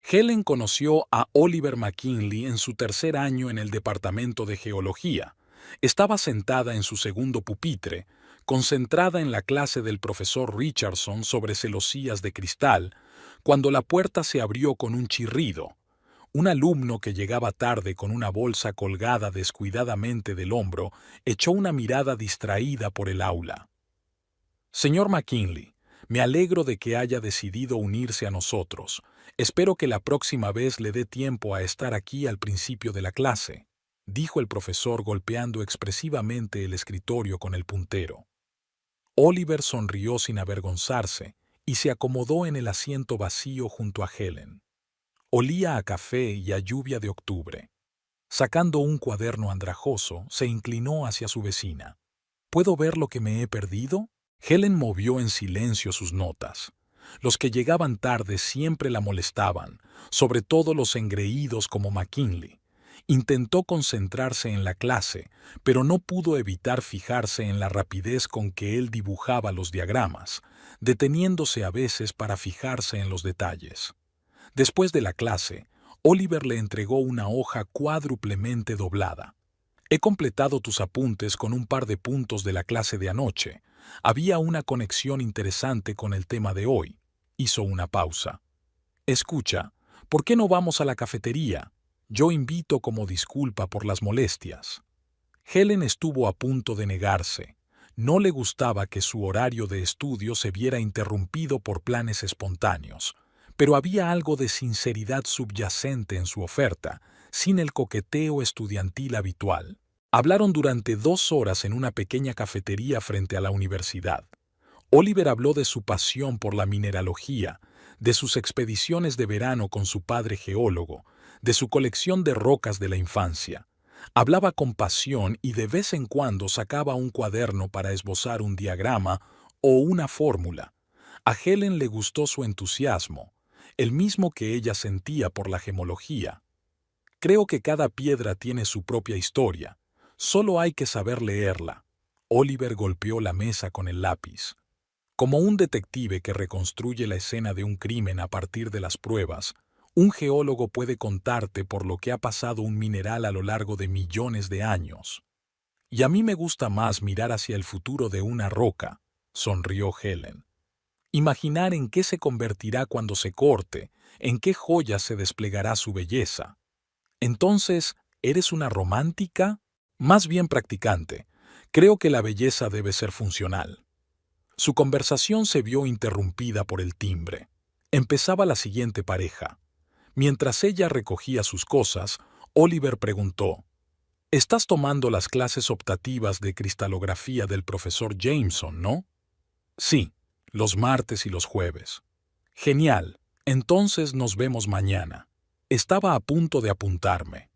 Helen conoció a Oliver McKinley en su tercer año en el departamento de geología. Estaba sentada en su segundo pupitre, concentrada en la clase del profesor Richardson sobre celosías de cristal, cuando la puerta se abrió con un chirrido. Un alumno que llegaba tarde con una bolsa colgada descuidadamente del hombro echó una mirada distraída por el aula. Señor McKinley, me alegro de que haya decidido unirse a nosotros. Espero que la próxima vez le dé tiempo a estar aquí al principio de la clase, dijo el profesor golpeando expresivamente el escritorio con el puntero. Oliver sonrió sin avergonzarse y se acomodó en el asiento vacío junto a Helen. Olía a café y a lluvia de octubre. Sacando un cuaderno andrajoso, se inclinó hacia su vecina. ¿Puedo ver lo que me he perdido? Helen movió en silencio sus notas. Los que llegaban tarde siempre la molestaban, sobre todo los engreídos como McKinley. Intentó concentrarse en la clase, pero no pudo evitar fijarse en la rapidez con que él dibujaba los diagramas, deteniéndose a veces para fijarse en los detalles. Después de la clase, Oliver le entregó una hoja cuádruplemente doblada. He completado tus apuntes con un par de puntos de la clase de anoche. Había una conexión interesante con el tema de hoy. Hizo una pausa. Escucha, ¿por qué no vamos a la cafetería? Yo invito como disculpa por las molestias. Helen estuvo a punto de negarse. No le gustaba que su horario de estudio se viera interrumpido por planes espontáneos, pero había algo de sinceridad subyacente en su oferta, sin el coqueteo estudiantil habitual. Hablaron durante 2 horas en una pequeña cafetería frente a la universidad. Oliver habló de su pasión por la mineralogía, de sus expediciones de verano con su padre geólogo, de su colección de rocas de la infancia. Hablaba con pasión y de vez en cuando sacaba un cuaderno para esbozar un diagrama o una fórmula. A Helen le gustó su entusiasmo, el mismo que ella sentía por la gemología. Creo que cada piedra tiene su propia historia. Solo hay que saber leerla. Oliver golpeó la mesa con el lápiz. Como un detective que reconstruye la escena de un crimen a partir de las pruebas, un geólogo puede contarte por lo que ha pasado un mineral a lo largo de millones de años. Y a mí me gusta más mirar hacia el futuro de una roca, sonrió Helen. Imaginar en qué se convertirá cuando se corte, en qué joya se desplegará su belleza. Entonces, ¿eres una romántica? Más bien practicante. Creo que la belleza debe ser funcional. Su conversación se vio interrumpida por el timbre. Empezaba la siguiente pareja. Mientras ella recogía sus cosas, Oliver preguntó: «Estás tomando las clases optativas de cristalografía del profesor Jameson, ¿no?» «Sí, los martes y los jueves». «Genial. Entonces nos vemos mañana». Estaba a punto de apuntarme.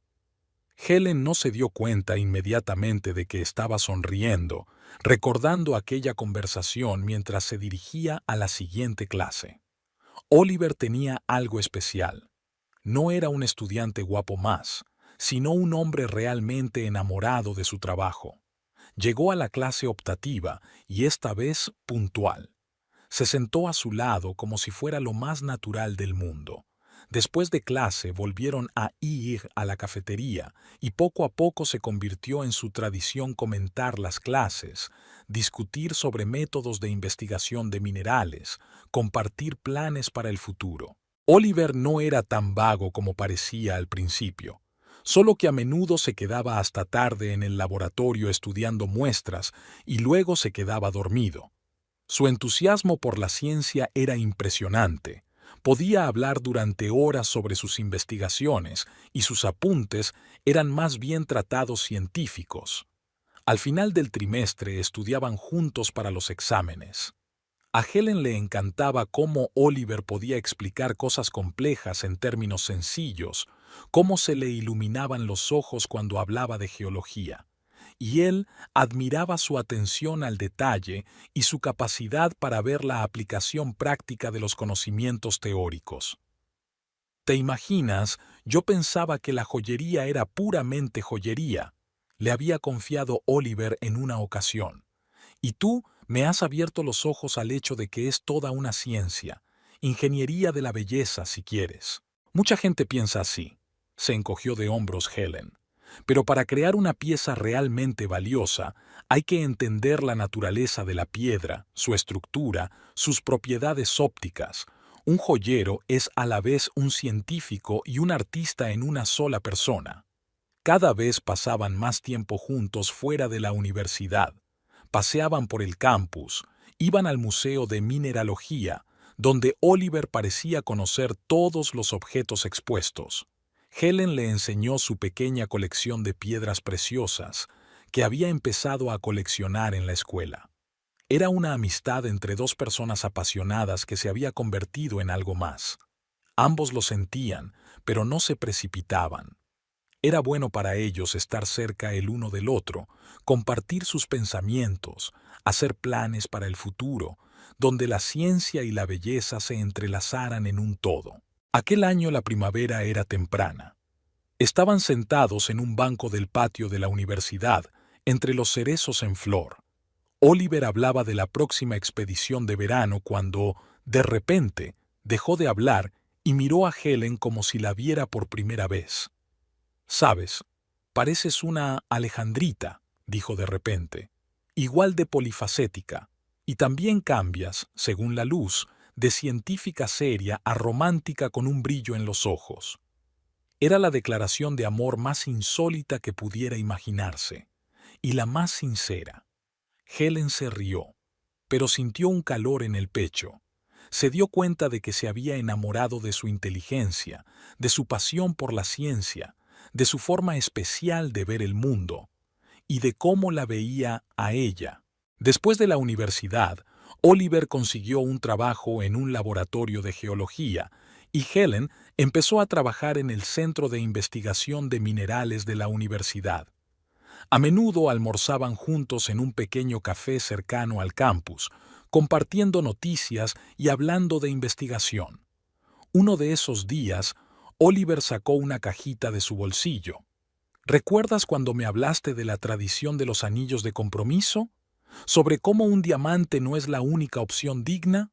Helen no se dio cuenta inmediatamente de que estaba sonriendo, recordando aquella conversación mientras se dirigía a la siguiente clase. Oliver tenía algo especial. No era un estudiante guapo más, sino un hombre realmente enamorado de su trabajo. Llegó a la clase optativa y esta vez puntual. Se sentó a su lado como si fuera lo más natural del mundo. Después de clase volvieron a ir a la cafetería y poco a poco se convirtió en su tradición comentar las clases, discutir sobre métodos de investigación de minerales, compartir planes para el futuro. Oliver no era tan vago como parecía al principio, solo que a menudo se quedaba hasta tarde en el laboratorio estudiando muestras y luego se quedaba dormido. Su entusiasmo por la ciencia era impresionante. Podía hablar durante horas sobre sus investigaciones y sus apuntes eran más bien tratados científicos. Al final del trimestre estudiaban juntos para los exámenes. A Helen le encantaba cómo Oliver podía explicar cosas complejas en términos sencillos, cómo se le iluminaban los ojos cuando hablaba de geología. Y él admiraba su atención al detalle y su capacidad para ver la aplicación práctica de los conocimientos teóricos. ¿Te imaginas? Yo pensaba que la joyería era puramente joyería, le había confiado Oliver en una ocasión. Y tú me has abierto los ojos al hecho de que es toda una ciencia, ingeniería de la belleza si quieres. Mucha gente piensa así. Se encogió de hombros Helen. Pero para crear una pieza realmente valiosa, hay que entender la naturaleza de la piedra, su estructura, sus propiedades ópticas. Un joyero es a la vez un científico y un artista en una sola persona. Cada vez pasaban más tiempo juntos fuera de la universidad. Paseaban por el campus, iban al Museo de Mineralogía, donde Oliver parecía conocer todos los objetos expuestos. Helen le enseñó su pequeña colección de piedras preciosas, que había empezado a coleccionar en la escuela. Era una amistad entre dos personas apasionadas que se había convertido en algo más. Ambos lo sentían, pero no se precipitaban. Era bueno para ellos estar cerca el uno del otro, compartir sus pensamientos, hacer planes para el futuro, donde la ciencia y la belleza se entrelazaran en un todo. Aquel año la primavera era temprana. Estaban sentados en un banco del patio de la universidad, entre los cerezos en flor. Oliver hablaba de la próxima expedición de verano cuando, de repente, dejó de hablar y miró a Helen como si la viera por primera vez. «Sabes, pareces una Alejandrita», dijo de repente, «igual de polifacética, y también cambias, según la luz, de científica seria a romántica con un brillo en los ojos». Era la declaración de amor más insólita que pudiera imaginarse, y la más sincera. Helen se rió, pero sintió un calor en el pecho. Se dio cuenta de que se había enamorado de su inteligencia, de su pasión por la ciencia, de su forma especial de ver el mundo, y de cómo la veía a ella. Después de la universidad, Oliver consiguió un trabajo en un laboratorio de geología, y Helen empezó a trabajar en el Centro de Investigación de Minerales de la universidad. A menudo almorzaban juntos en un pequeño café cercano al campus, compartiendo noticias y hablando de investigación. Uno de esos días, Oliver sacó una cajita de su bolsillo. ¿Recuerdas cuando me hablaste de la tradición de los anillos de compromiso? ¿Sobre cómo un diamante no es la única opción digna?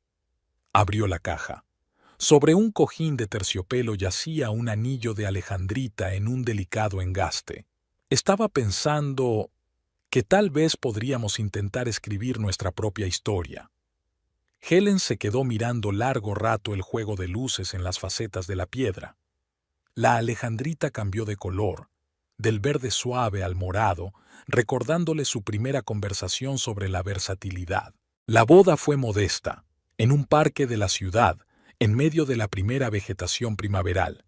Abrió la caja. Sobre un cojín de terciopelo yacía un anillo de alejandrita en un delicado engaste. Estaba pensando que tal vez podríamos intentar escribir nuestra propia historia. Helen se quedó mirando largo rato el juego de luces en las facetas de la piedra. La alejandrita cambió de color, del verde suave al morado, recordándole su primera conversación sobre la versatilidad. La boda fue modesta, en un parque de la ciudad, en medio de la primera vegetación primaveral.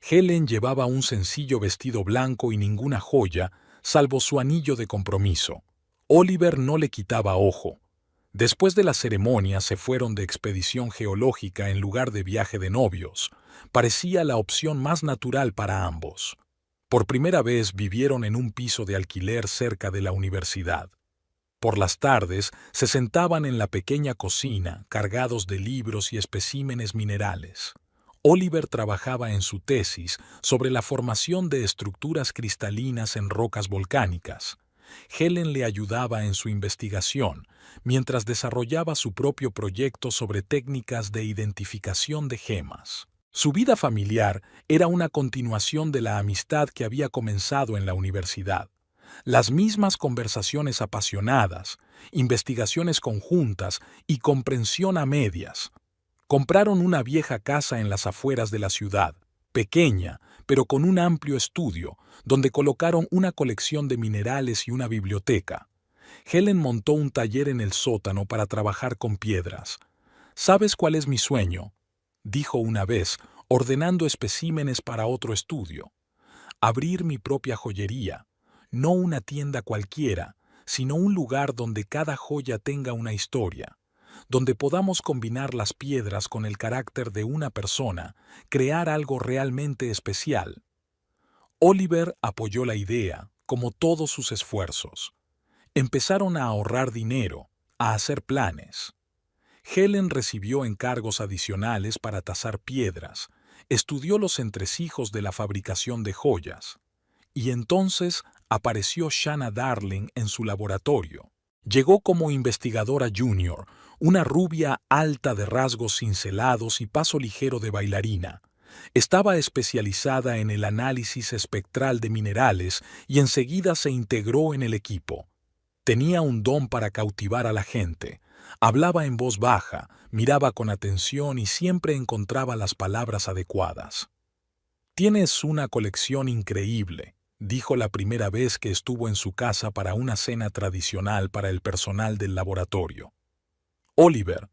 Helen llevaba un sencillo vestido blanco y ninguna joya, salvo su anillo de compromiso. Oliver no le quitaba ojo. Después de la ceremonia se fueron de expedición geológica en lugar de viaje de novios. Parecía la opción más natural para ambos. Por primera vez vivieron en un piso de alquiler cerca de la universidad. Por las tardes se sentaban en la pequeña cocina, cargados de libros y especímenes minerales. Oliver trabajaba en su tesis sobre la formación de estructuras cristalinas en rocas volcánicas. Helen le ayudaba en su investigación, mientras desarrollaba su propio proyecto sobre técnicas de identificación de gemas. Su vida familiar era una continuación de la amistad que había comenzado en la universidad. Las mismas conversaciones apasionadas, investigaciones conjuntas y comprensión a medias. Compraron una vieja casa en las afueras de la ciudad, pequeña, pero con un amplio estudio, donde colocaron una colección de minerales y una biblioteca. Helen montó un taller en el sótano para trabajar con piedras. «¿Sabes cuál es mi sueño?», dijo una vez, ordenando especímenes para otro estudio. «Abrir mi propia joyería. No una tienda cualquiera, sino un lugar donde cada joya tenga una historia, donde podamos combinar las piedras con el carácter de una persona, crear algo realmente especial». Oliver apoyó la idea, como todos sus esfuerzos. Empezaron a ahorrar dinero, a hacer planes. Helen recibió encargos adicionales para tasar piedras, estudió los entresijos de la fabricación de joyas. Y entonces apareció Shanna Darling en su laboratorio. Llegó como investigadora junior, una rubia alta de rasgos cincelados y paso ligero de bailarina. Estaba especializada en el análisis espectral de minerales y enseguida se integró en el equipo. Tenía un don para cautivar a la gente. Hablaba en voz baja, miraba con atención y siempre encontraba las palabras adecuadas. «Tienes una colección increíble», dijo la primera vez que estuvo en su casa para una cena tradicional para el personal del laboratorio. «Oliver,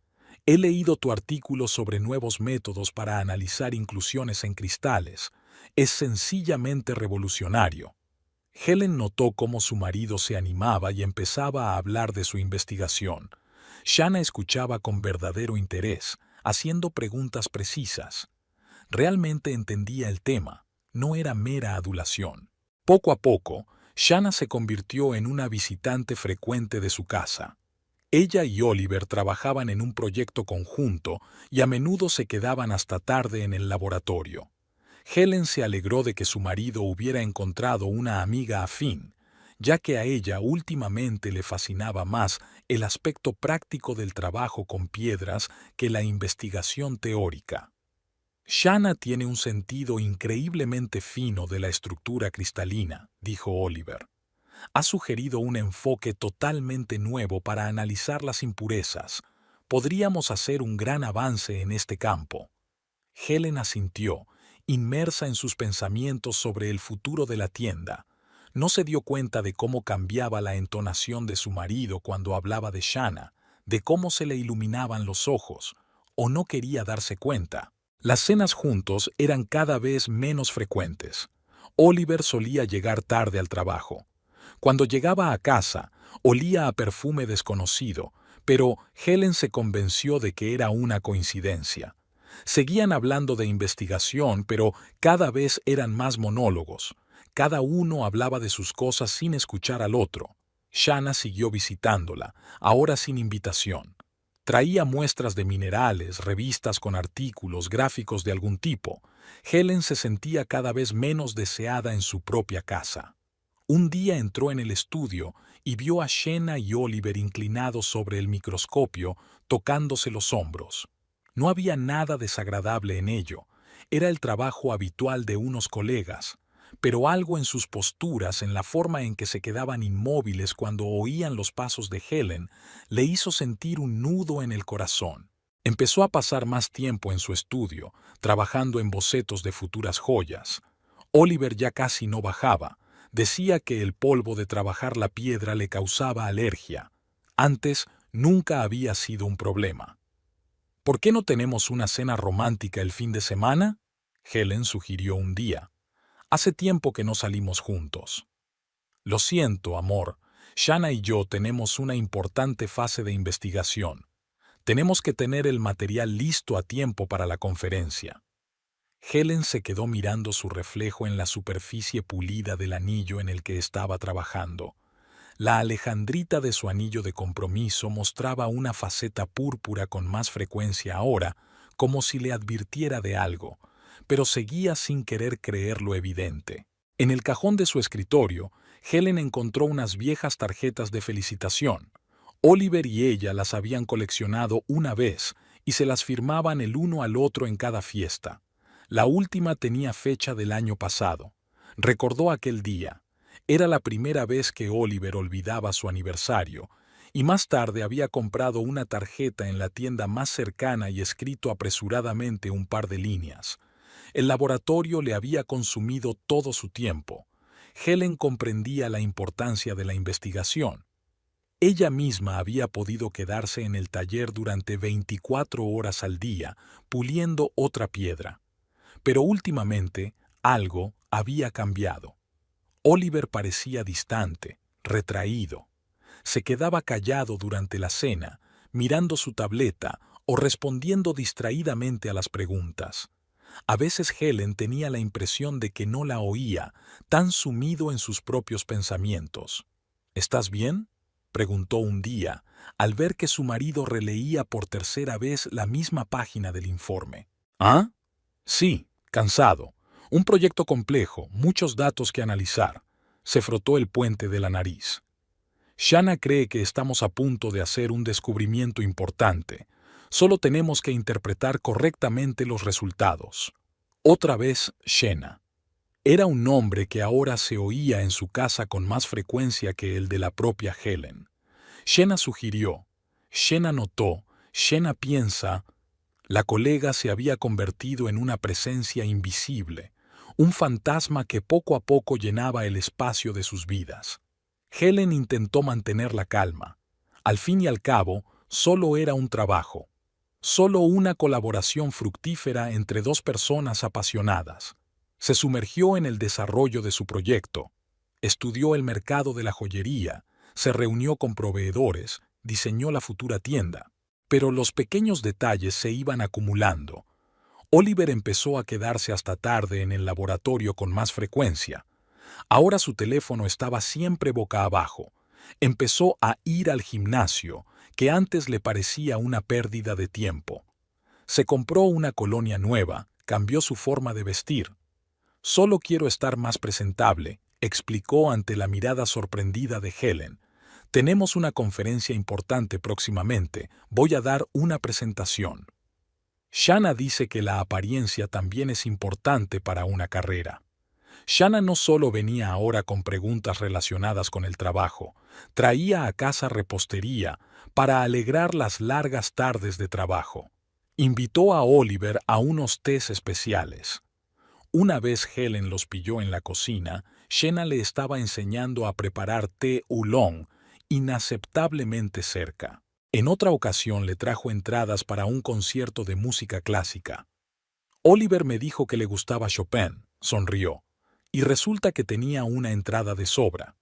he leído tu artículo sobre nuevos métodos para analizar inclusiones en cristales. Es sencillamente revolucionario». Helen notó cómo su marido se animaba y empezaba a hablar de su investigación. Shanna escuchaba con verdadero interés, haciendo preguntas precisas. Realmente entendía el tema, no era mera adulación. Poco a poco, Shanna se convirtió en una visitante frecuente de su casa. Ella y Oliver trabajaban en un proyecto conjunto y a menudo se quedaban hasta tarde en el laboratorio. Helen se alegró de que su marido hubiera encontrado una amiga afín, ya que a ella últimamente le fascinaba más el aspecto práctico del trabajo con piedras que la investigación teórica. «Shanna tiene un sentido increíblemente fino de la estructura cristalina», dijo Oliver. «Ha sugerido un enfoque totalmente nuevo para analizar las impurezas. Podríamos hacer un gran avance en este campo». Helen asintió, inmersa en sus pensamientos sobre el futuro de la tienda. No se dio cuenta de cómo cambiaba la entonación de su marido cuando hablaba de Shanna, de cómo se le iluminaban los ojos, o no quería darse cuenta. Las cenas juntos eran cada vez menos frecuentes. Oliver solía llegar tarde al trabajo. Cuando llegaba a casa, olía a perfume desconocido, pero Helen se convenció de que era una coincidencia. Seguían hablando de investigación, pero cada vez eran más monólogos. Cada uno hablaba de sus cosas sin escuchar al otro. Shanna siguió visitándola, ahora sin invitación. Traía muestras de minerales, revistas con artículos, gráficos de algún tipo. Helen se sentía cada vez menos deseada en su propia casa. Un día entró en el estudio y vio a Shanna y Oliver inclinados sobre el microscopio, tocándose los hombros. No había nada desagradable en ello. Era el trabajo habitual de unos colegas, pero algo en sus posturas, en la forma en que se quedaban inmóviles cuando oían los pasos de Helen, le hizo sentir un nudo en el corazón. Empezó a pasar más tiempo en su estudio, trabajando en bocetos de futuras joyas. Oliver ya casi no bajaba. Decía que el polvo de trabajar la piedra le causaba alergia. Antes nunca había sido un problema. «¿Por qué no tenemos una cena romántica el fin de semana?», Helen sugirió un día. «Hace tiempo que no salimos juntos». «Lo siento, amor. Shanna y yo tenemos una importante fase de investigación. Tenemos que tener el material listo a tiempo para la conferencia». Helen se quedó mirando su reflejo en la superficie pulida del anillo en el que estaba trabajando. La alejandrita de su anillo de compromiso mostraba una faceta púrpura con más frecuencia ahora, como si le advirtiera de algo, pero seguía sin querer creer lo evidente. En el cajón de su escritorio, Helen encontró unas viejas tarjetas de felicitación. Oliver y ella las habían coleccionado una vez y se las firmaban el uno al otro en cada fiesta. La última tenía fecha del año pasado. Recordó aquel día. Era la primera vez que Oliver olvidaba su aniversario, y más tarde había comprado una tarjeta en la tienda más cercana y escrito apresuradamente un par de líneas. El laboratorio le había consumido todo su tiempo. Helen comprendía la importancia de la investigación. Ella misma había podido quedarse en el taller durante 24 horas al día, puliendo otra piedra. Pero últimamente algo había cambiado. Oliver parecía distante, retraído. Se quedaba callado durante la cena, mirando su tableta o respondiendo distraídamente a las preguntas. A veces Helen tenía la impresión de que no la oía, tan sumido en sus propios pensamientos. «¿Estás bien?», preguntó un día, al ver que su marido releía por tercera vez la misma página del informe. «¿Ah? Sí, cansado. Un proyecto complejo, muchos datos que analizar». Se frotó el puente de la nariz. «Shanna cree que estamos a punto de hacer un descubrimiento importante. Solo tenemos que interpretar correctamente los resultados». Otra vez, Shena. Era un nombre que ahora se oía en su casa con más frecuencia que el de la propia Helen. Shena sugirió, Shena notó, Shena piensa. La colega se había convertido en una presencia invisible, un fantasma que poco a poco llenaba el espacio de sus vidas. Helen intentó mantener la calma. Al fin y al cabo, solo era un trabajo, solo una colaboración fructífera entre dos personas apasionadas. Se sumergió en el desarrollo de su proyecto, estudió el mercado de la joyería, se reunió con proveedores, diseñó la futura tienda. Pero los pequeños detalles se iban acumulando. Oliver empezó a quedarse hasta tarde en el laboratorio con más frecuencia. Ahora su teléfono estaba siempre boca abajo. Empezó a ir al gimnasio, que antes le parecía una pérdida de tiempo. Se compró una colonia nueva, cambió su forma de vestir. Solo quiero estar más presentable, explicó ante la mirada sorprendida de Helen. Tenemos una conferencia importante próximamente, voy a dar una presentación. Shanna dice que la apariencia también es importante para una carrera. Shanna no solo venía ahora con preguntas relacionadas con el trabajo, traía a casa repostería para alegrar las largas tardes de trabajo. Invitó a Oliver a unos tés especiales. Una vez Helen los pilló en la cocina, Shanna le estaba enseñando a preparar té oolong, inaceptablemente cerca. En otra ocasión le trajo entradas para un concierto de música clásica. Oliver me dijo que le gustaba Chopin, sonrió, y resulta que tenía una entrada de sobra.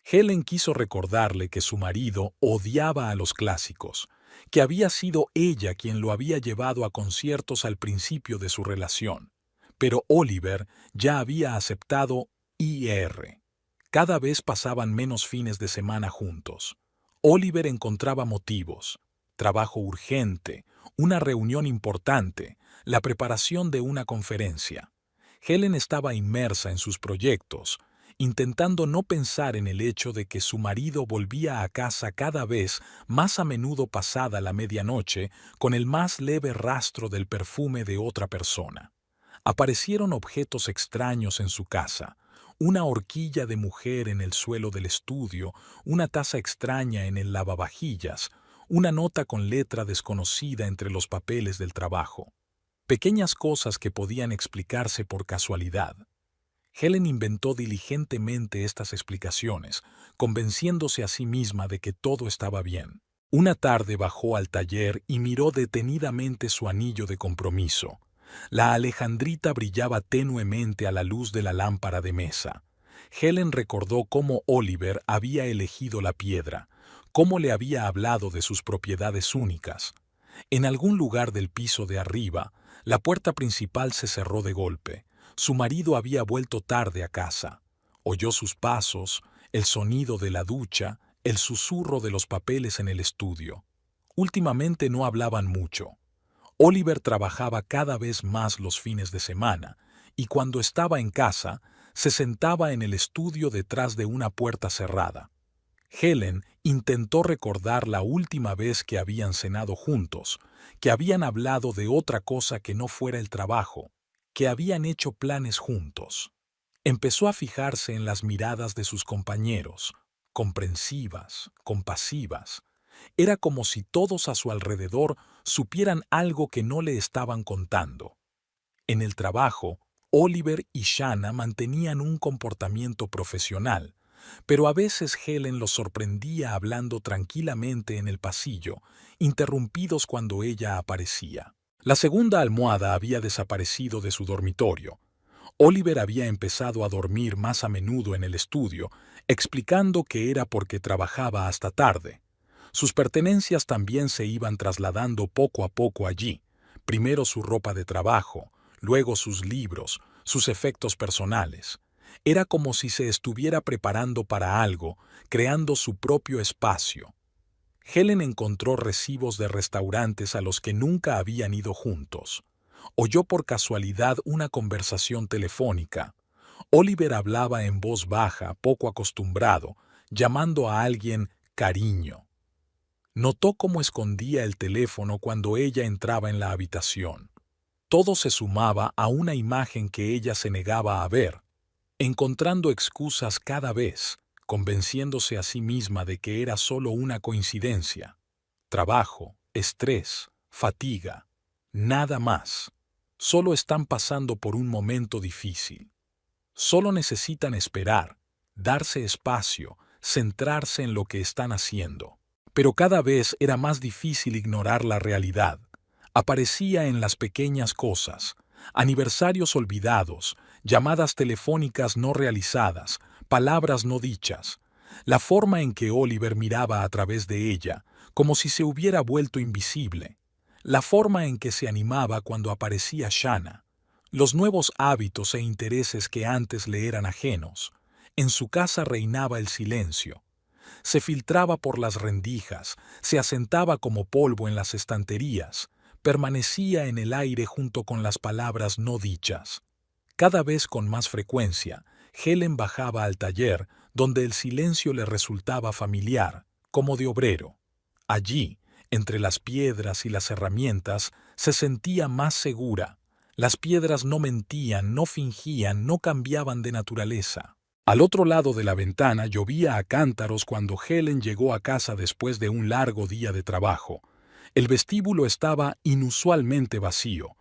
Helen quiso recordarle que su marido odiaba a los clásicos, que había sido ella quien lo había llevado a conciertos al principio de su relación. Pero Oliver ya había aceptado IR. Cada vez pasaban menos fines de semana juntos. Oliver encontraba motivos: trabajo urgente, una reunión importante, la preparación de una conferencia. Helen estaba inmersa en sus proyectos, intentando no pensar en el hecho de que su marido volvía a casa cada vez más a menudo pasada la medianoche con el más leve rastro del perfume de otra persona. Aparecieron objetos extraños en su casa: una horquilla de mujer en el suelo del estudio, una taza extraña en el lavavajillas, una nota con letra desconocida entre los papeles del trabajo. Pequeñas cosas que podían explicarse por casualidad. Helen inventó diligentemente estas explicaciones, convenciéndose a sí misma de que todo estaba bien. Una tarde bajó al taller y miró detenidamente su anillo de compromiso. La alejandrita brillaba tenuemente a la luz de la lámpara de mesa. Helen recordó cómo Oliver había elegido la piedra, cómo le había hablado de sus propiedades únicas. En algún lugar del piso de arriba, la puerta principal se cerró de golpe. Su marido había vuelto tarde a casa. Oyó sus pasos, el sonido de la ducha, el susurro de los papeles en el estudio. Últimamente no hablaban mucho. Oliver trabajaba cada vez más los fines de semana, y cuando estaba en casa, se sentaba en el estudio detrás de una puerta cerrada. Helen intentó recordar la última vez que habían cenado juntos, que habían hablado de otra cosa que no fuera el trabajo, que habían hecho planes juntos. Empezó a fijarse en las miradas de sus compañeros, comprensivas, compasivas. Era como si todos a su alrededor supieran algo que no le estaban contando. En el trabajo, Oliver y Shanna mantenían un comportamiento profesional, pero a veces Helen los sorprendía hablando tranquilamente en el pasillo, interrumpidos cuando ella aparecía. La segunda almohada había desaparecido de su dormitorio. Oliver había empezado a dormir más a menudo en el estudio, explicando que era porque trabajaba hasta tarde. Sus pertenencias también se iban trasladando poco a poco allí, primero su ropa de trabajo, luego sus libros, sus efectos personales. Era como si se estuviera preparando para algo, creando su propio espacio. Helen encontró recibos de restaurantes a los que nunca habían ido juntos. Oyó por casualidad una conversación telefónica. Oliver hablaba en voz baja, poco acostumbrado, llamando a alguien cariño. Notó cómo escondía el teléfono cuando ella entraba en la habitación. Todo se sumaba a una imagen que ella se negaba a ver, encontrando excusas cada vez, convenciéndose a sí misma de que era solo una coincidencia. Trabajo, estrés, fatiga, nada más. Solo están pasando por un momento difícil. Solo necesitan esperar, darse espacio, centrarse en lo que están haciendo. Pero cada vez era más difícil ignorar la realidad. Aparecía en las pequeñas cosas, aniversarios olvidados, llamadas telefónicas no realizadas, palabras no dichas, la forma en que Oliver miraba a través de ella, como si se hubiera vuelto invisible, la forma en que se animaba cuando aparecía Shanna, los nuevos hábitos e intereses que antes le eran ajenos. En su casa reinaba el silencio. Se filtraba por las rendijas, se asentaba como polvo en las estanterías, permanecía en el aire junto con las palabras no dichas. Cada vez con más frecuencia, Helen bajaba al taller, donde el silencio le resultaba familiar, como de obrero. Allí, entre las piedras y las herramientas, se sentía más segura. Las piedras no mentían, no fingían, no cambiaban de naturaleza. Al otro lado de la ventana llovía a cántaros cuando Helen llegó a casa después de un largo día de trabajo. El vestíbulo estaba inusualmente vacío.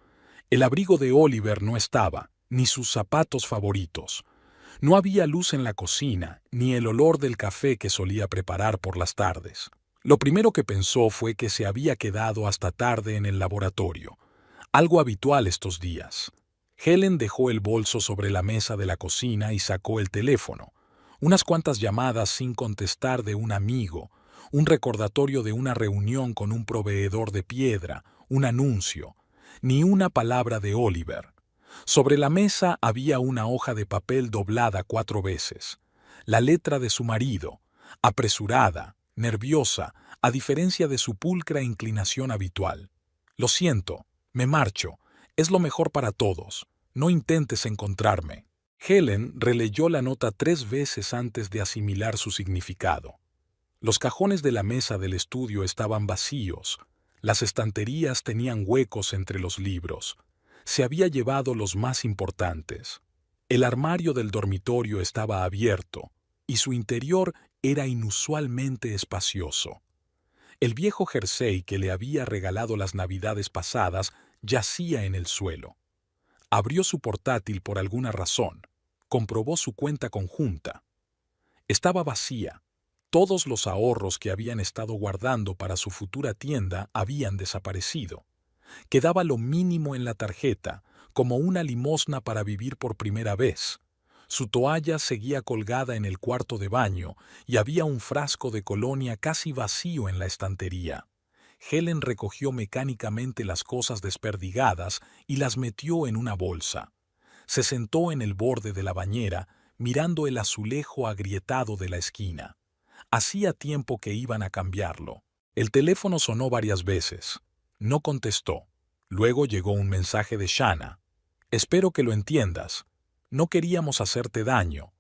El abrigo de Oliver no estaba, ni sus zapatos favoritos. No había luz en la cocina, ni el olor del café que solía preparar por las tardes. Lo primero que pensó fue que se había quedado hasta tarde en el laboratorio, algo habitual estos días. Helen dejó el bolso sobre la mesa de la cocina y sacó el teléfono. Unas cuantas llamadas sin contestar de un amigo, un recordatorio de una reunión con un proveedor de piedra, un anuncio, ni una palabra de Oliver. Sobre la mesa había una hoja de papel doblada 4 veces. La letra de su marido, apresurada, nerviosa, a diferencia de su pulcra inclinación habitual. Lo siento, me marcho, es lo mejor para todos, no intentes encontrarme. Helen releyó la nota 3 veces antes de asimilar su significado. Los cajones de la mesa del estudio estaban vacíos, las estanterías tenían huecos entre los libros. Se había llevado los más importantes. El armario del dormitorio estaba abierto, y su interior era inusualmente espacioso. El viejo jersey que le había regalado las navidades pasadas yacía en el suelo. Abrió su portátil por alguna razón. Comprobó su cuenta conjunta. Estaba vacía. Todos los ahorros que habían estado guardando para su futura tienda habían desaparecido. Quedaba lo mínimo en la tarjeta, como una limosna para vivir por primera vez. Su toalla seguía colgada en el cuarto de baño y había un frasco de colonia casi vacío en la estantería. Helen recogió mecánicamente las cosas desperdigadas y las metió en una bolsa. Se sentó en el borde de la bañera, mirando el azulejo agrietado de la esquina. Hacía tiempo que iban a cambiarlo. El teléfono sonó varias veces. No contestó. Luego llegó un mensaje de Shanna. «Espero que lo entiendas. No queríamos hacerte daño».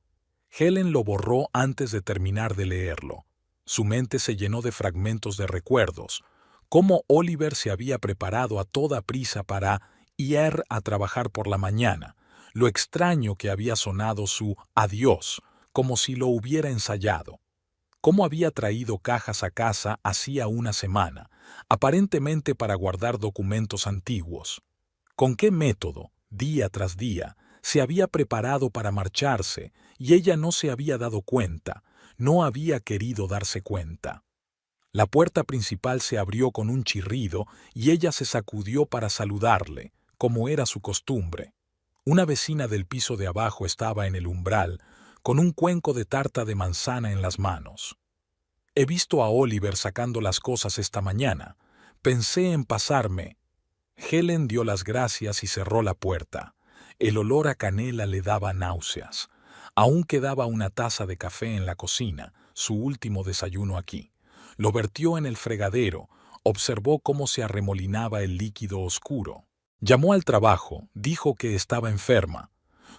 Helen lo borró antes de terminar de leerlo. Su mente se llenó de fragmentos de recuerdos. Cómo Oliver se había preparado a toda prisa para ir a trabajar por la mañana. Lo extraño que había sonado su adiós, como si lo hubiera ensayado. Cómo había traído cajas a casa hacía una semana, aparentemente para guardar documentos antiguos. Con qué método, día tras día, se había preparado para marcharse y ella no se había dado cuenta, no había querido darse cuenta. La puerta principal se abrió con un chirrido y ella se sacudió para saludarle, como era su costumbre. Una vecina del piso de abajo estaba en el umbral, con un cuenco de tarta de manzana en las manos. «He visto a Oliver sacando las cosas esta mañana. Pensé en pasarme». Helen dio las gracias y cerró la puerta. El olor a canela le daba náuseas. Aún quedaba una taza de café en la cocina, su último desayuno aquí. Lo vertió en el fregadero, observó cómo se arremolinaba el líquido oscuro. Llamó al trabajo, dijo que estaba enferma.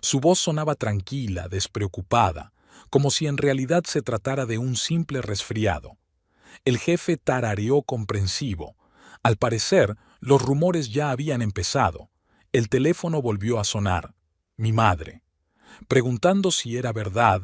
Su voz sonaba tranquila, despreocupada, como si en realidad se tratara de un simple resfriado. El jefe tarareó comprensivo. Al parecer, los rumores ya habían empezado. El teléfono volvió a sonar. Mi madre. Preguntando si era verdad,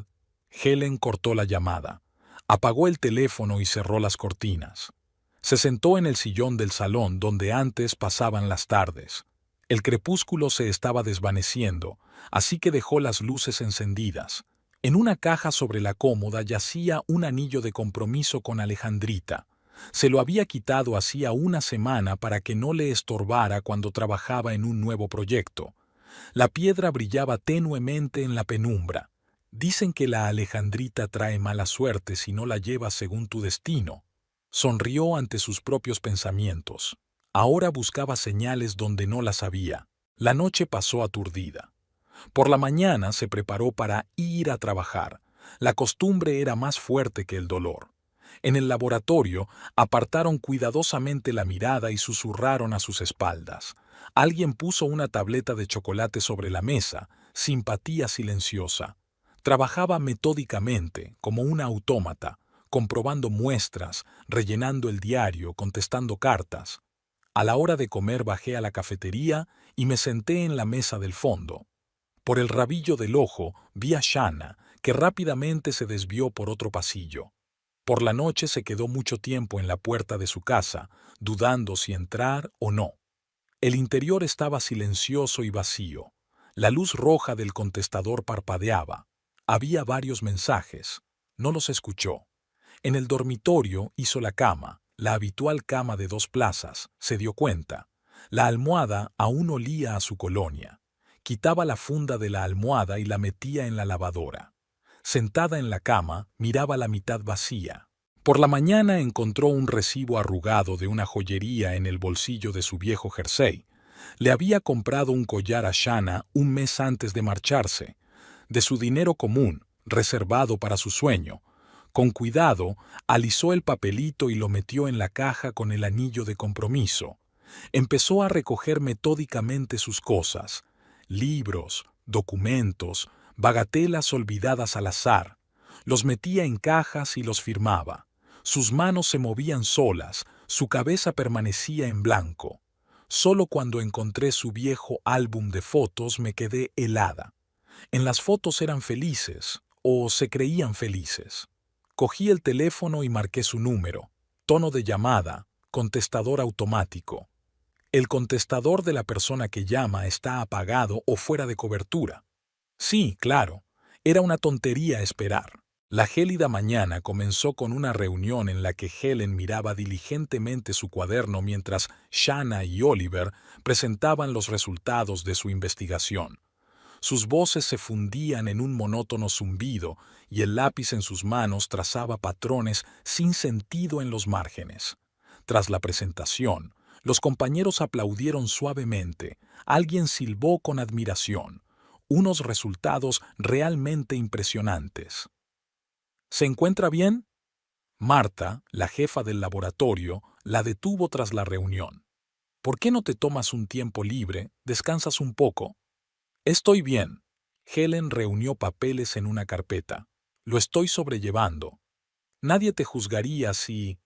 Helen cortó la llamada, apagó el teléfono y cerró las cortinas. Se sentó en el sillón del salón donde antes pasaban las tardes. El crepúsculo se estaba desvaneciendo, así que dejó las luces encendidas. En una caja sobre la cómoda yacía un anillo de compromiso con Alejandrita. Se lo había quitado hacía una semana para que no le estorbara cuando trabajaba en un nuevo proyecto. La piedra brillaba tenuemente en la penumbra. Dicen que la Alejandrita trae mala suerte si no la llevas según tu destino. Sonrió ante sus propios pensamientos. Ahora buscaba señales donde no las había. La noche pasó aturdida. Por la mañana se preparó para ir a trabajar. La costumbre era más fuerte que el dolor. En el laboratorio apartaron cuidadosamente la mirada y susurraron a sus espaldas. Alguien puso una tableta de chocolate sobre la mesa, simpatía silenciosa. Trabajaba metódicamente, como una autómata, comprobando muestras, rellenando el diario, contestando cartas. A la hora de comer bajé a la cafetería y me senté en la mesa del fondo. Por el rabillo del ojo vi a Shanna, que rápidamente se desvió por otro pasillo. Por la noche se quedó mucho tiempo en la puerta de su casa, dudando si entrar o no. El interior estaba silencioso y vacío. La luz roja del contestador parpadeaba. Había varios mensajes. No los escuchó. En el dormitorio hizo la cama, la habitual cama de 2 plazas, se dio cuenta. La almohada aún olía a su colonia. Quitaba la funda de la almohada y la metía en la lavadora. Sentada en la cama, miraba la mitad vacía. Por la mañana encontró un recibo arrugado de una joyería en el bolsillo de su viejo jersey. Le había comprado un collar a Shanna un mes antes de marcharse, de su dinero común, reservado para su sueño. Con cuidado, alisó el papelito y lo metió en la caja con el anillo de compromiso. Empezó a recoger metódicamente sus cosas, libros, documentos, bagatelas olvidadas al azar. Los metía en cajas y los firmaba. Sus manos se movían solas, su cabeza permanecía en blanco. Solo cuando encontré su viejo álbum de fotos me quedé helada. En las fotos eran felices, o se creían felices. Cogí el teléfono y marqué su número. Tono de llamada, contestador automático. El contestador de la persona que llama está apagado o fuera de cobertura. Sí, claro, era una tontería esperar. La gélida mañana comenzó con una reunión en la que Helen miraba diligentemente su cuaderno mientras Shanna y Oliver presentaban los resultados de su investigación. Sus voces se fundían en un monótono zumbido y el lápiz en sus manos trazaba patrones sin sentido en los márgenes. Tras la presentación, los compañeros aplaudieron suavemente, alguien silbó con admiración. Unos resultados realmente impresionantes. ¿Se encuentra bien? Marta, la jefa del laboratorio, la detuvo tras la reunión. ¿Por qué no te tomas un tiempo libre, descansas un poco? Estoy bien. Helen reunió papeles en una carpeta. Lo estoy sobrellevando. Nadie te juzgaría si...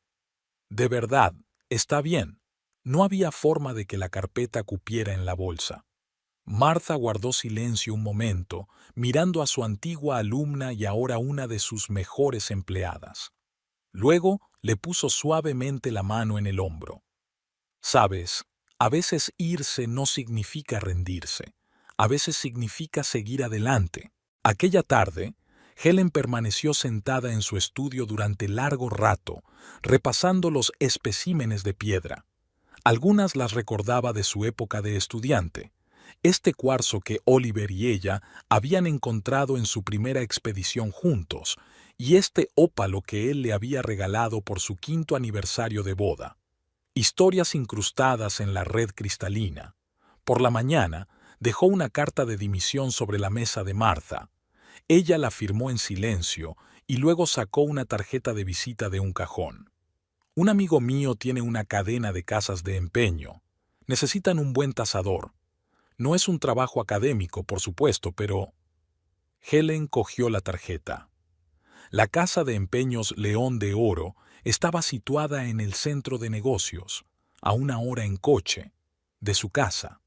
De verdad, está bien. No había forma de que la carpeta cupiera en la bolsa. Martha guardó silencio un momento, mirando a su antigua alumna y ahora una de sus mejores empleadas. Luego le puso suavemente la mano en el hombro. Sabes, a veces irse no significa rendirse. A veces significa seguir adelante. Aquella tarde, Helen permaneció sentada en su estudio durante largo rato, repasando los especímenes de piedra. Algunas las recordaba de su época de estudiante. Este cuarzo que Oliver y ella habían encontrado en su primera expedición juntos, y este ópalo que él le había regalado por su 5º aniversario de boda. Historias incrustadas en la red cristalina. Por la mañana, dejó una carta de dimisión sobre la mesa de Martha. Ella la firmó en silencio y luego sacó una tarjeta de visita de un cajón. Un amigo mío tiene una cadena de casas de empeño. Necesitan un buen tasador. No es un trabajo académico, por supuesto, pero... Helen cogió la tarjeta. La casa de empeños León de Oro estaba situada en el centro de negocios, a 1 hora en coche, de su casa.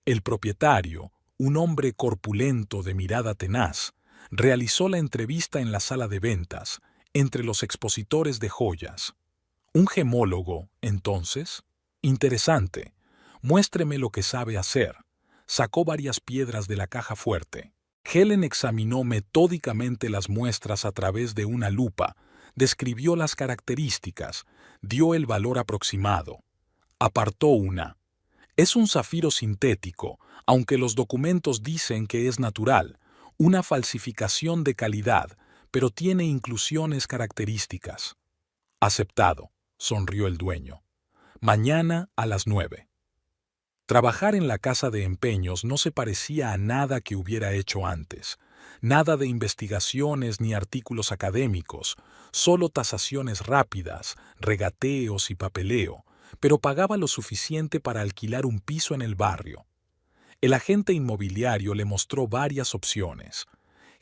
El propietario, un hombre corpulento de mirada tenaz, realizó la entrevista en la sala de ventas, entre los expositores de joyas. ¿Un gemólogo, entonces? Interesante. Muéstreme lo que sabe hacer. Sacó varias piedras de la caja fuerte. Helen examinó metódicamente las muestras a través de una lupa, describió las características, dio el valor aproximado. Apartó una. Es un zafiro sintético, aunque los documentos dicen que es natural, una falsificación de calidad, pero tiene inclusiones características. Aceptado, sonrió el dueño. Mañana a las 9. Trabajar en la casa de empeños no se parecía a nada que hubiera hecho antes. Nada de investigaciones ni artículos académicos, solo tasaciones rápidas, regateos y papeleo, pero pagaba lo suficiente para alquilar un piso en el barrio. El agente inmobiliario le mostró varias opciones.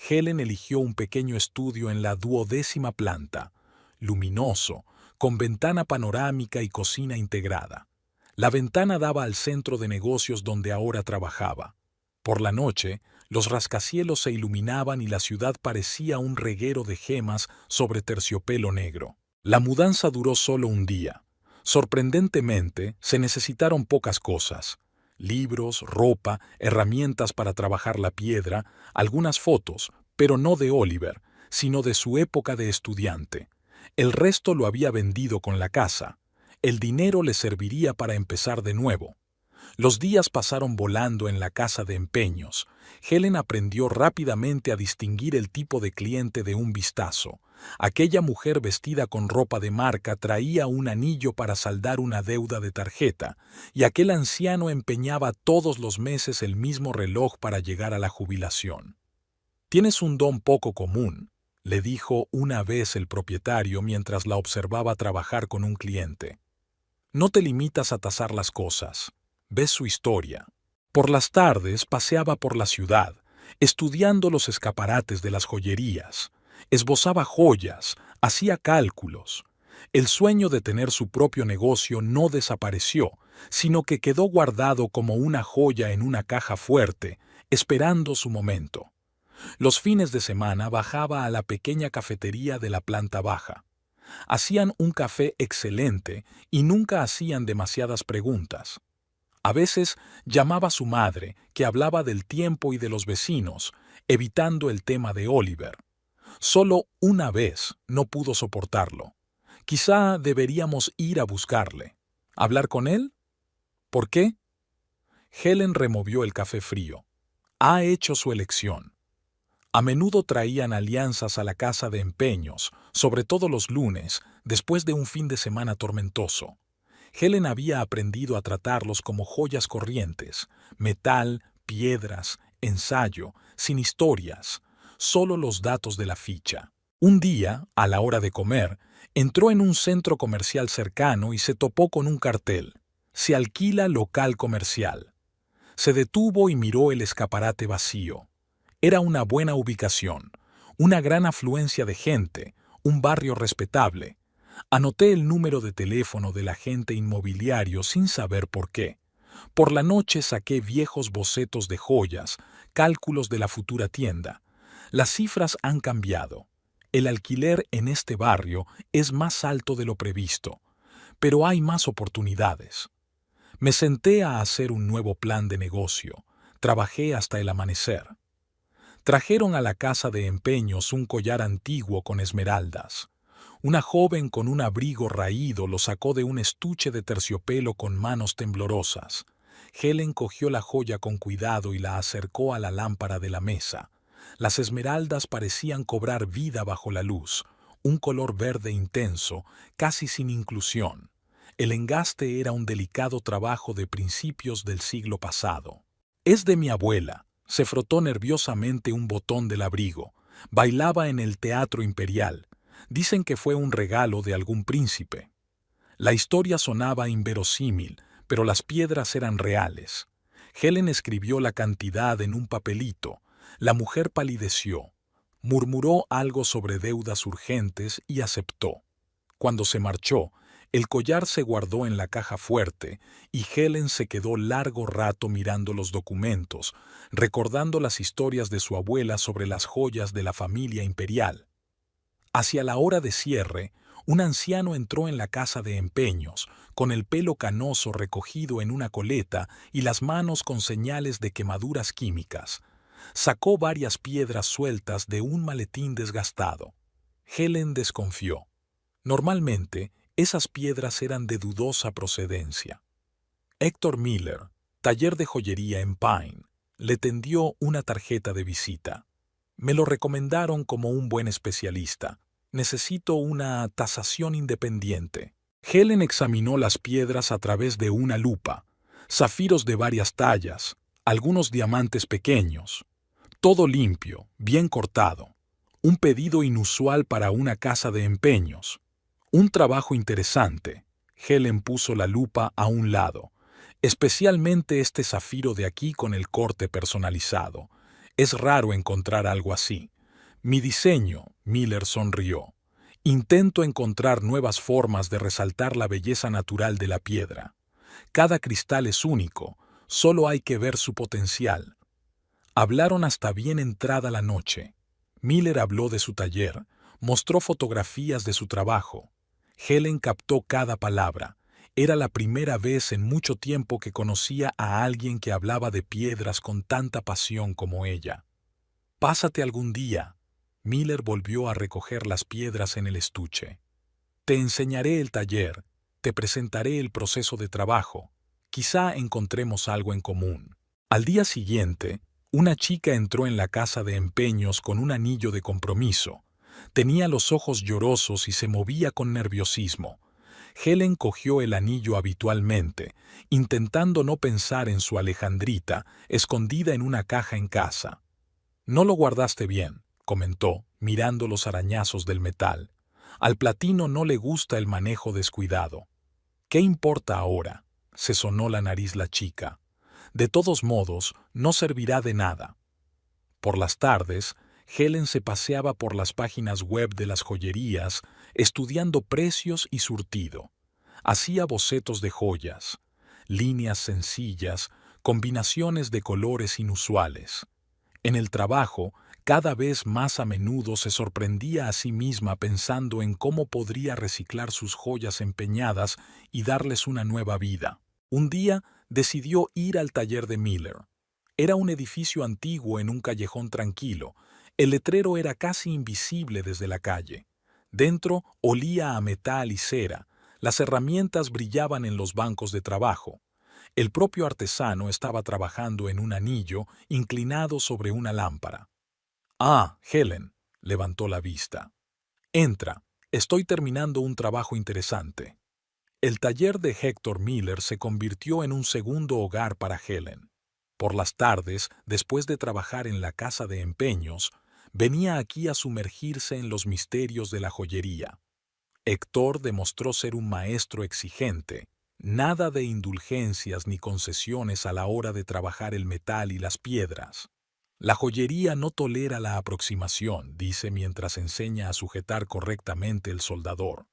Helen eligió un pequeño estudio en la 12ª planta, luminoso, con ventana panorámica y cocina integrada. La ventana daba al centro de negocios donde ahora trabajaba. Por la noche, los rascacielos se iluminaban y la ciudad parecía un reguero de gemas sobre terciopelo negro. La mudanza duró solo un día. Sorprendentemente, se necesitaron pocas cosas: libros, ropa, herramientas para trabajar la piedra, algunas fotos, pero no de Oliver, sino de su época de estudiante. El resto lo había vendido con la casa. El dinero le serviría para empezar de nuevo. Los días pasaron volando en la casa de empeños. Helen aprendió rápidamente a distinguir el tipo de cliente de un vistazo. Aquella mujer vestida con ropa de marca traía un anillo para saldar una deuda de tarjeta, y aquel anciano empeñaba todos los meses el mismo reloj para llegar a la jubilación. «Tienes un don poco común», le dijo una vez el propietario mientras la observaba trabajar con un cliente. «No te limitas a tasar las cosas. Ves su historia». Por las tardes paseaba por la ciudad, estudiando los escaparates de las joyerías. Esbozaba joyas, hacía cálculos. El sueño de tener su propio negocio no desapareció, sino que quedó guardado como una joya en una caja fuerte, esperando su momento. Los fines de semana bajaba a la pequeña cafetería de la planta baja. Hacían un café excelente y nunca hacían demasiadas preguntas. A veces llamaba a su madre, que hablaba del tiempo y de los vecinos, evitando el tema de Oliver. Solo una vez no pudo soportarlo. Quizá deberíamos ir a buscarle. ¿Hablar con él? ¿Por qué? Helen removió el café frío. Ha hecho su elección. A menudo traían alianzas a la casa de empeños, sobre todo los lunes, después de un fin de semana tormentoso. Helen había aprendido a tratarlos como joyas corrientes, metal, piedras, ensayo, sin historias, solo los datos de la ficha. Un día, a la hora de comer, entró en un centro comercial cercano y se topó con un cartel: «Se alquila local comercial». Se detuvo y miró el escaparate vacío. Era una buena ubicación, una gran afluencia de gente, un barrio respetable. Anoté el número de teléfono del agente inmobiliario sin saber por qué. Por la noche saqué viejos bocetos de joyas, cálculos de la futura tienda. Las cifras han cambiado. El alquiler en este barrio es más alto de lo previsto, pero hay más oportunidades. Me senté a hacer un nuevo plan de negocio. Trabajé hasta el amanecer. Trajeron a la casa de empeños un collar antiguo con esmeraldas. Una joven con un abrigo raído lo sacó de un estuche de terciopelo con manos temblorosas. Helen cogió la joya con cuidado y la acercó a la lámpara de la mesa. Las esmeraldas parecían cobrar vida bajo la luz, un color verde intenso, casi sin inclusión. El engaste era un delicado trabajo de principios del siglo pasado. «Es de mi abuela», se frotó nerviosamente un botón del abrigo. «Bailaba en el Teatro Imperial. Dicen que fue un regalo de algún príncipe». La historia sonaba inverosímil, pero las piedras eran reales. Helen escribió la cantidad en un papelito. La mujer palideció. Murmuró algo sobre deudas urgentes y aceptó. Cuando se marchó, El collar se guardó en la caja fuerte y Helen se quedó largo rato mirando los documentos, recordando las historias de su abuela sobre las joyas de la familia imperial. Hacia la hora de cierre, un anciano entró en la casa de empeños, con el pelo canoso recogido en una coleta y las manos con señales de quemaduras químicas. Sacó varias piedras sueltas de un maletín desgastado. Helen desconfió. Normalmente, esas piedras eran de dudosa procedencia. Héctor Miller, taller de joyería en Pine, le tendió una tarjeta de visita. Me lo recomendaron como un buen especialista. Necesito una tasación independiente. Helen examinó las piedras a través de una lupa. Zafiros de varias tallas, algunos diamantes pequeños. Todo limpio, bien cortado. Un pedido inusual para una casa de empeños. Un trabajo interesante. Helen puso la lupa a un lado. Especialmente este zafiro de aquí con el corte personalizado. Es raro encontrar algo así. Mi diseño, Miller sonrió. Intento encontrar nuevas formas de resaltar la belleza natural de la piedra. Cada cristal es único, solo hay que ver su potencial. Hablaron hasta bien entrada la noche. Miller habló de su taller, mostró fotografías de su trabajo. Helen captó cada palabra. Era la primera vez en mucho tiempo que conocía a alguien que hablaba de piedras con tanta pasión como ella. Pásate algún día. Miller volvió a recoger las piedras en el estuche. Te enseñaré el taller, te presentaré el proceso de trabajo. Quizá encontremos algo en común. Al día siguiente, una chica entró en la casa de empeños con un anillo de compromiso. Tenía los ojos llorosos y se movía con nerviosismo. Helen cogió el anillo habitualmente, intentando no pensar en su Alejandrita, escondida en una caja en casa. No lo guardaste bien, comentó, mirando los arañazos del metal. Al platino no le gusta el manejo descuidado. ¿Qué importa ahora? Se sonó la nariz la chica. De todos modos, no servirá de nada. Por las tardes, Helen se paseaba por las páginas web de las joyerías, estudiando precios y surtido. Hacía bocetos de joyas, líneas sencillas, combinaciones de colores inusuales. En el trabajo, cada vez más a menudo se sorprendía a sí misma pensando en cómo podría reciclar sus joyas empeñadas y darles una nueva vida. Un día decidió ir al taller de Miller. Era un edificio antiguo en un callejón tranquilo. El letrero era casi invisible desde la calle. Dentro olía a metal y cera. Las herramientas brillaban en los bancos de trabajo. El propio artesano estaba trabajando en un anillo inclinado sobre una lámpara. «Ah, Helen», levantó la vista. «Entra, estoy terminando un trabajo interesante». El taller de Héctor Miller se convirtió en un segundo hogar para Helen. Por las tardes, después de trabajar en la casa de empeños, venía aquí a sumergirse en los misterios de la joyería. Héctor demostró ser un maestro exigente. Nada de indulgencias ni concesiones a la hora de trabajar el metal y las piedras. La joyería no tolera la aproximación, dice mientras enseña a sujetar correctamente el soldador.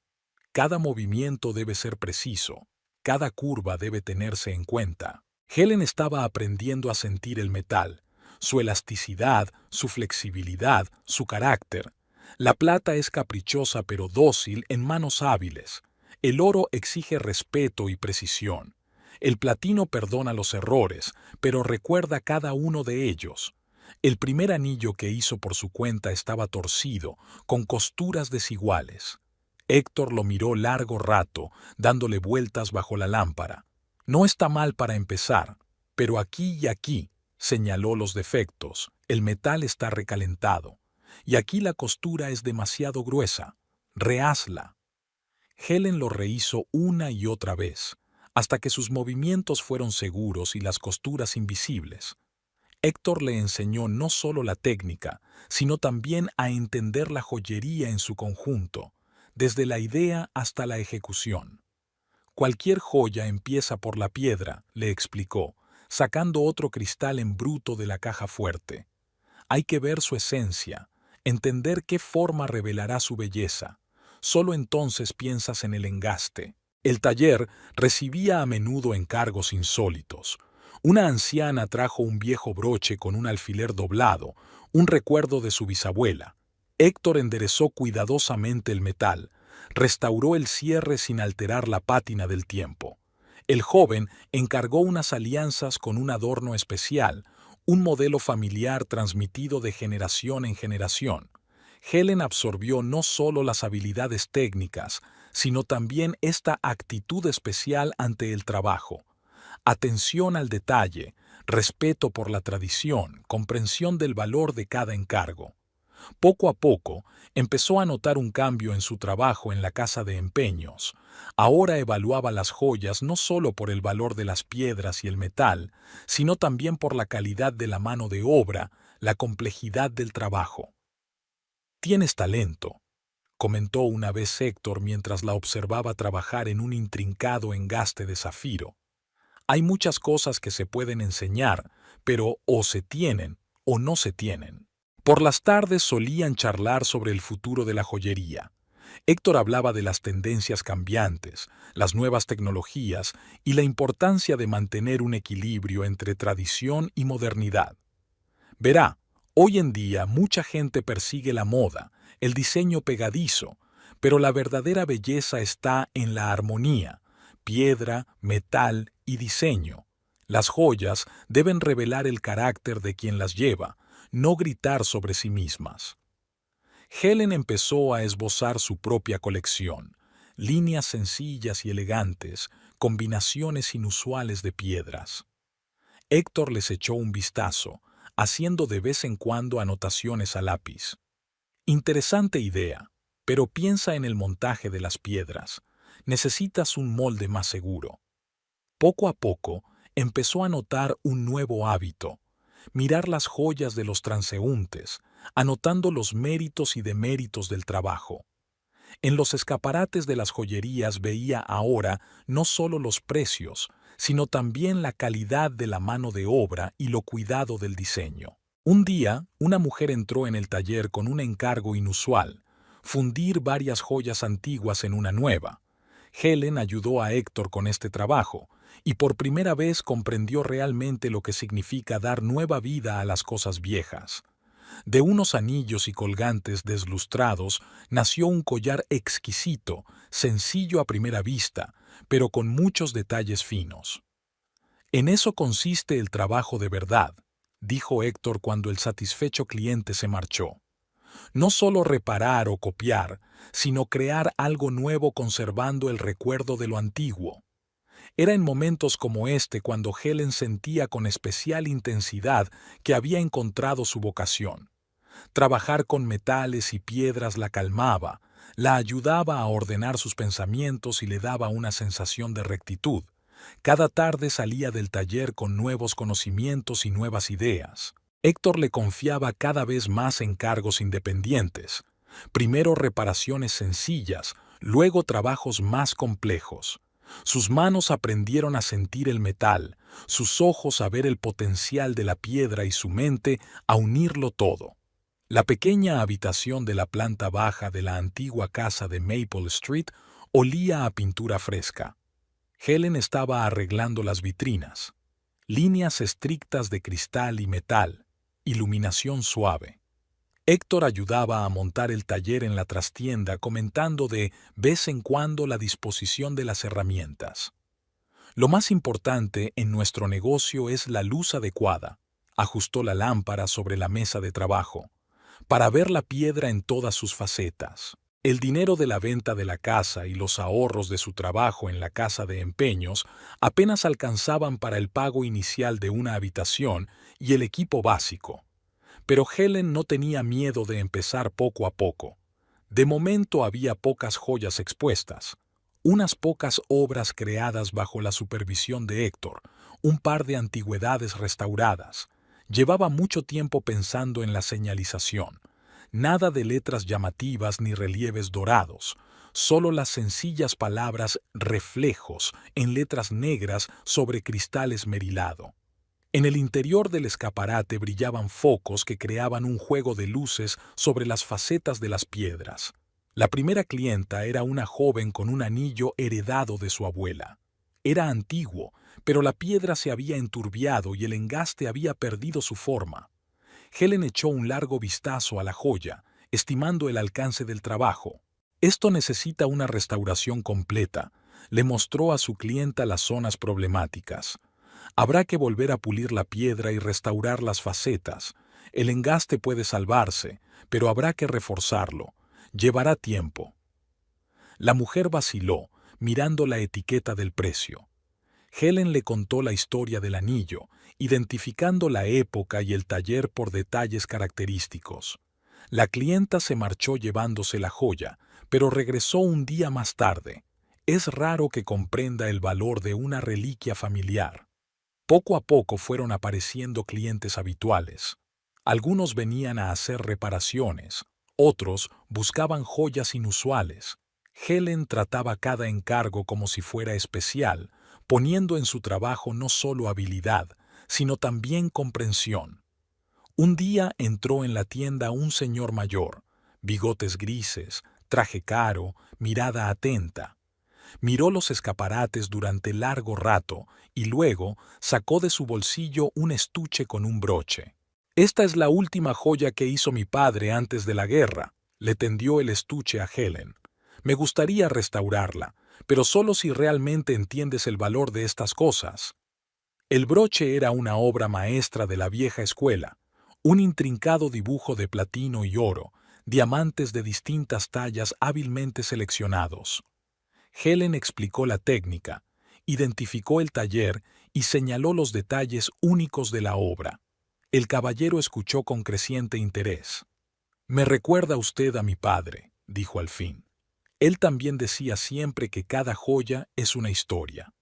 Cada movimiento debe ser preciso, cada curva debe tenerse en cuenta. Helen estaba aprendiendo a sentir el metal, su elasticidad, su flexibilidad, su carácter. La plata es caprichosa pero dócil en manos hábiles. El oro exige respeto y precisión. El platino perdona los errores, pero recuerda cada uno de ellos. El primer anillo que hizo por su cuenta estaba torcido, con costuras desiguales. Héctor lo miró largo rato, dándole vueltas bajo la lámpara. No está mal para empezar, pero aquí y aquí, señaló los defectos, el metal está recalentado. Y aquí la costura es demasiado gruesa. Rehazla. Helen lo rehizo una y otra vez, hasta que sus movimientos fueron seguros y las costuras invisibles. Héctor le enseñó no solo la técnica, sino también a entender la joyería en su conjunto, desde la idea hasta la ejecución. Cualquier joya empieza por la piedra, le explicó, sacando otro cristal en bruto de la caja fuerte. Hay que ver su esencia, entender qué forma revelará su belleza. Solo entonces piensas en el engaste. El taller recibía a menudo encargos insólitos. Una anciana trajo un viejo broche con un alfiler doblado, un recuerdo de su bisabuela. Héctor enderezó cuidadosamente el metal, restauró el cierre sin alterar la pátina del tiempo. El joven encargó unas alianzas con un adorno especial, un modelo familiar transmitido de generación en generación. Helen absorbió no solo las habilidades técnicas, sino también esta actitud especial ante el trabajo. Atención al detalle, respeto por la tradición, comprensión del valor de cada encargo. Poco a poco, empezó a notar un cambio en su trabajo en la casa de empeños. Ahora evaluaba las joyas no solo por el valor de las piedras y el metal, sino también por la calidad de la mano de obra, la complejidad del trabajo. «Tienes talento», comentó una vez Héctor mientras la observaba trabajar en un intrincado engaste de zafiro. «Hay muchas cosas que se pueden enseñar, pero o se tienen o no se tienen». Por las tardes solían charlar sobre el futuro de la joyería. Héctor hablaba de las tendencias cambiantes, las nuevas tecnologías y la importancia de mantener un equilibrio entre tradición y modernidad. Verá, hoy en día mucha gente persigue la moda, el diseño pegadizo, pero la verdadera belleza está en la armonía, piedra, metal y diseño. Las joyas deben revelar el carácter de quien las lleva, no gritar sobre sí mismas. Helen empezó a esbozar su propia colección, líneas sencillas y elegantes, combinaciones inusuales de piedras. Héctor les echó un vistazo, haciendo de vez en cuando anotaciones a lápiz. Interesante idea, pero piensa en el montaje de las piedras. Necesitas un molde más seguro. Poco a poco, empezó a notar un nuevo hábito: mirar las joyas de los transeúntes, anotando los méritos y deméritos del trabajo. En los escaparates de las joyerías veía ahora no solo los precios, sino también la calidad de la mano de obra y lo cuidado del diseño. Un día, una mujer entró en el taller con un encargo inusual: fundir varias joyas antiguas en una nueva. Helen ayudó a Héctor con este trabajo, y por primera vez comprendió realmente lo que significa dar nueva vida a las cosas viejas. De unos anillos y colgantes deslustrados nació un collar exquisito, sencillo a primera vista, pero con muchos detalles finos. «En eso consiste el trabajo de verdad», dijo Héctor cuando el satisfecho cliente se marchó. «No solo reparar o copiar, sino crear algo nuevo conservando el recuerdo de lo antiguo». Era en momentos como este cuando Helen sentía con especial intensidad que había encontrado su vocación. Trabajar con metales y piedras la calmaba, la ayudaba a ordenar sus pensamientos y le daba una sensación de rectitud. Cada tarde salía del taller con nuevos conocimientos y nuevas ideas. Héctor le confiaba cada vez más encargos independientes. Primero reparaciones sencillas, luego trabajos más complejos. Sus manos aprendieron a sentir el metal, sus ojos a ver el potencial de la piedra y su mente a unirlo todo. La pequeña habitación de la planta baja de la antigua casa de Maple Street olía a pintura fresca. Helen estaba arreglando las vitrinas. Líneas estrictas de cristal y metal, iluminación suave. Héctor ayudaba a montar el taller en la trastienda, comentando de vez en cuando la disposición de las herramientas. «Lo más importante en nuestro negocio es la luz adecuada», ajustó la lámpara sobre la mesa de trabajo, «para ver la piedra en todas sus facetas». El dinero de la venta de la casa y los ahorros de su trabajo en la casa de empeños apenas alcanzaban para el pago inicial de una habitación y el equipo básico. Pero Helen no tenía miedo de empezar poco a poco. De momento había pocas joyas expuestas, unas pocas obras creadas bajo la supervisión de Héctor, un par de antigüedades restauradas. Llevaba mucho tiempo pensando en la señalización. Nada de letras llamativas ni relieves dorados, solo las sencillas palabras reflejos en letras negras sobre cristal esmerilado. En el interior del escaparate brillaban focos que creaban un juego de luces sobre las facetas de las piedras. La primera clienta era una joven con un anillo heredado de su abuela. Era antiguo, pero la piedra se había enturbiado y el engaste había perdido su forma. Helen echó un largo vistazo a la joya, estimando el alcance del trabajo. Esto necesita una restauración completa. Le mostró a su clienta las zonas problemáticas. Habrá que volver a pulir la piedra y restaurar las facetas. El engaste puede salvarse, pero habrá que reforzarlo. Llevará tiempo. La mujer vaciló, mirando la etiqueta del precio. Helen le contó la historia del anillo, identificando la época y el taller por detalles característicos. La clienta se marchó llevándose la joya, pero regresó un día más tarde. Es raro que comprenda el valor de una reliquia familiar. Poco a poco fueron apareciendo clientes habituales. Algunos venían a hacer reparaciones, otros buscaban joyas inusuales. Helen trataba cada encargo como si fuera especial, poniendo en su trabajo no solo habilidad, sino también comprensión. Un día entró en la tienda un señor mayor, bigotes grises, traje caro, mirada atenta. Miró los escaparates durante largo rato y luego sacó de su bolsillo un estuche con un broche. «Esta es la última joya que hizo mi padre antes de la guerra», le tendió el estuche a Helen. «Me gustaría restaurarla, pero solo si realmente entiendes el valor de estas cosas». El broche era una obra maestra de la vieja escuela, un intrincado dibujo de platino y oro, diamantes de distintas tallas hábilmente seleccionados. Helen explicó la técnica, identificó el taller y señaló los detalles únicos de la obra. El caballero escuchó con creciente interés. «Me recuerda usted a mi padre», dijo al fin. Él también decía siempre que cada joya es una historia.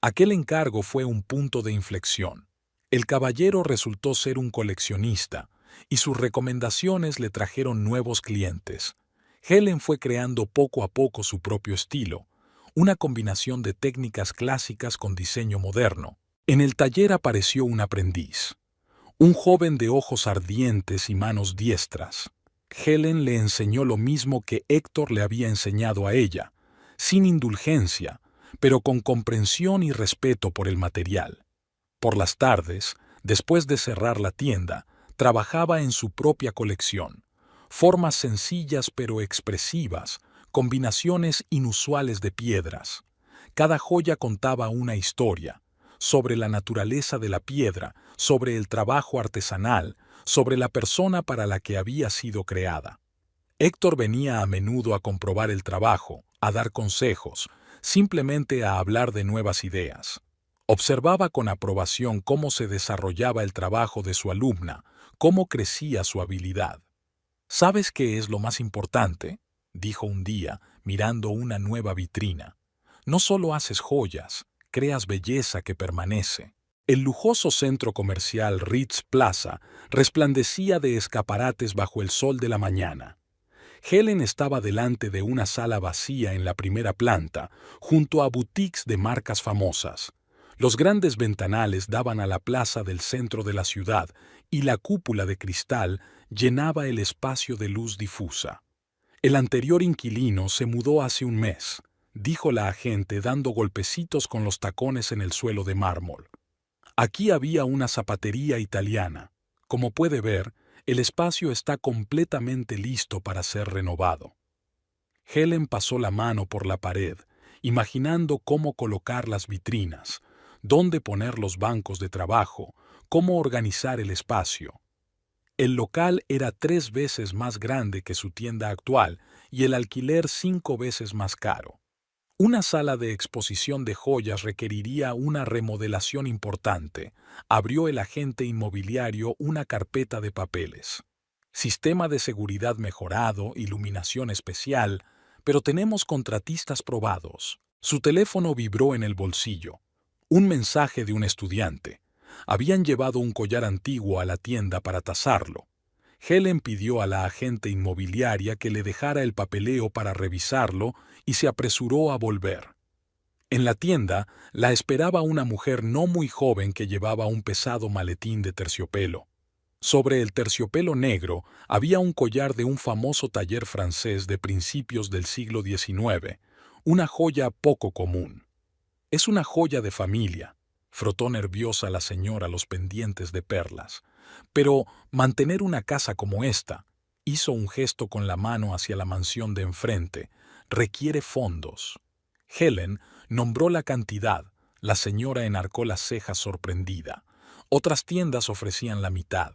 Aquel encargo fue un punto de inflexión. El caballero resultó ser un coleccionista, y sus recomendaciones le trajeron nuevos clientes. Helen fue creando poco a poco su propio estilo, una combinación de técnicas clásicas con diseño moderno. En el taller apareció un aprendiz, un joven de ojos ardientes y manos diestras. Helen le enseñó lo mismo que Héctor le había enseñado a ella, sin indulgencia, pero con comprensión y respeto por el material. Por las tardes, después de cerrar la tienda, trabajaba en su propia colección. Formas sencillas pero expresivas, combinaciones inusuales de piedras. Cada joya contaba una historia, sobre la naturaleza de la piedra, sobre el trabajo artesanal, sobre la persona para la que había sido creada. Héctor venía a menudo a comprobar el trabajo, a dar consejos, simplemente a hablar de nuevas ideas. Observaba con aprobación cómo se desarrollaba el trabajo de su alumna, cómo crecía su habilidad. «¿Sabes qué es lo más importante?», dijo un día, mirando una nueva vitrina. «No solo haces joyas, creas belleza que permanece». El lujoso centro comercial Ritz Plaza resplandecía de escaparates bajo el sol de la mañana. Helen estaba delante de una sala vacía en la primera planta, junto a boutiques de marcas famosas. Los grandes ventanales daban a la plaza del centro de la ciudad y la cúpula de cristal llenaba el espacio de luz difusa. «El anterior inquilino se mudó hace un mes», dijo la agente dando golpecitos con los tacones en el suelo de mármol. «Aquí había una zapatería italiana. Como puede ver, el espacio está completamente listo para ser renovado». Helen pasó la mano por la pared, imaginando cómo colocar las vitrinas, dónde poner los bancos de trabajo, cómo organizar el espacio. El local era 3 veces más grande que su tienda actual y el alquiler 5 veces más caro. Una sala de exposición de joyas requeriría una remodelación importante. Abrió el agente inmobiliario una carpeta de papeles. «Sistema de seguridad mejorado, iluminación especial, pero tenemos contratistas probados». Su teléfono vibró en el bolsillo. Un mensaje de un estudiante. Habían llevado un collar antiguo a la tienda para tasarlo. Helen pidió a la agente inmobiliaria que le dejara el papeleo para revisarlo y se apresuró a volver. En la tienda la esperaba una mujer no muy joven que llevaba un pesado maletín de terciopelo. Sobre el terciopelo negro había un collar de un famoso taller francés de principios del siglo XIX, una joya poco común. «Es una joya de familia», frotó nerviosa la señora los pendientes de perlas. «Pero mantener una casa como esta», hizo un gesto con la mano hacia la mansión de enfrente, «requiere fondos». Helen nombró la cantidad. La señora enarcó las cejas sorprendida. Otras tiendas ofrecían la mitad.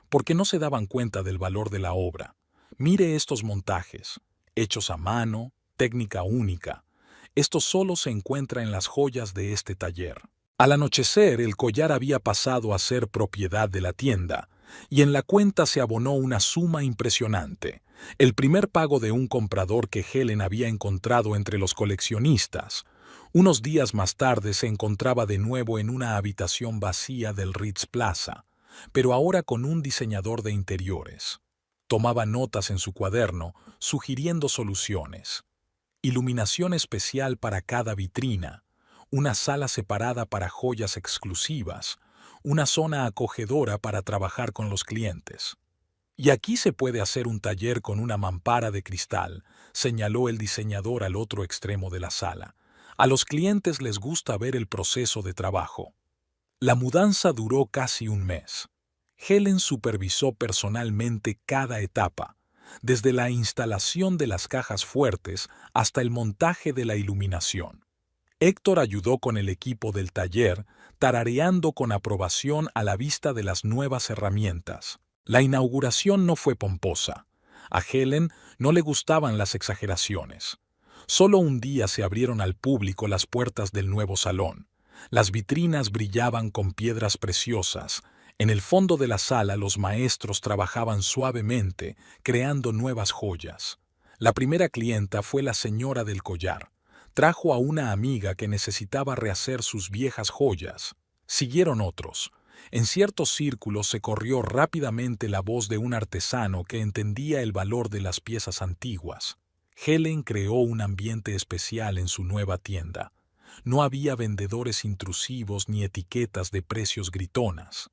¿Por qué no se daban cuenta del valor de la obra? Mire estos montajes, hechos a mano, técnica única. Esto solo se encuentra en las joyas de este taller. Al anochecer, el collar había pasado a ser propiedad de la tienda, y en la cuenta se abonó una suma impresionante, el primer pago de un comprador que Helen había encontrado entre los coleccionistas. Unos días más tarde se encontraba de nuevo en una habitación vacía del Ritz Plaza, pero ahora con un diseñador de interiores. Tomaba notas en su cuaderno, sugiriendo soluciones. Iluminación especial para cada vitrina, una sala separada para joyas exclusivas, una zona acogedora para trabajar con los clientes. «Y aquí se puede hacer un taller con una mampara de cristal», señaló el diseñador al otro extremo de la sala. «A los clientes les gusta ver el proceso de trabajo». La mudanza duró casi un mes. Helen supervisó personalmente cada etapa, desde la instalación de las cajas fuertes hasta el montaje de la iluminación. Héctor ayudó con el equipo del taller, tarareando con aprobación a la vista de las nuevas herramientas. La inauguración no fue pomposa. A Helen no le gustaban las exageraciones. Solo un día se abrieron al público las puertas del nuevo salón. Las vitrinas brillaban con piedras preciosas. En el fondo de la sala los maestros trabajaban suavemente, creando nuevas joyas. La primera clienta fue la señora del collar. Trajo a una amiga que necesitaba rehacer sus viejas joyas. Siguieron otros. En ciertos círculos se corrió rápidamente la voz de un artesano que entendía el valor de las piezas antiguas. Helen creó un ambiente especial en su nueva tienda. No había vendedores intrusivos ni etiquetas de precios gritonas.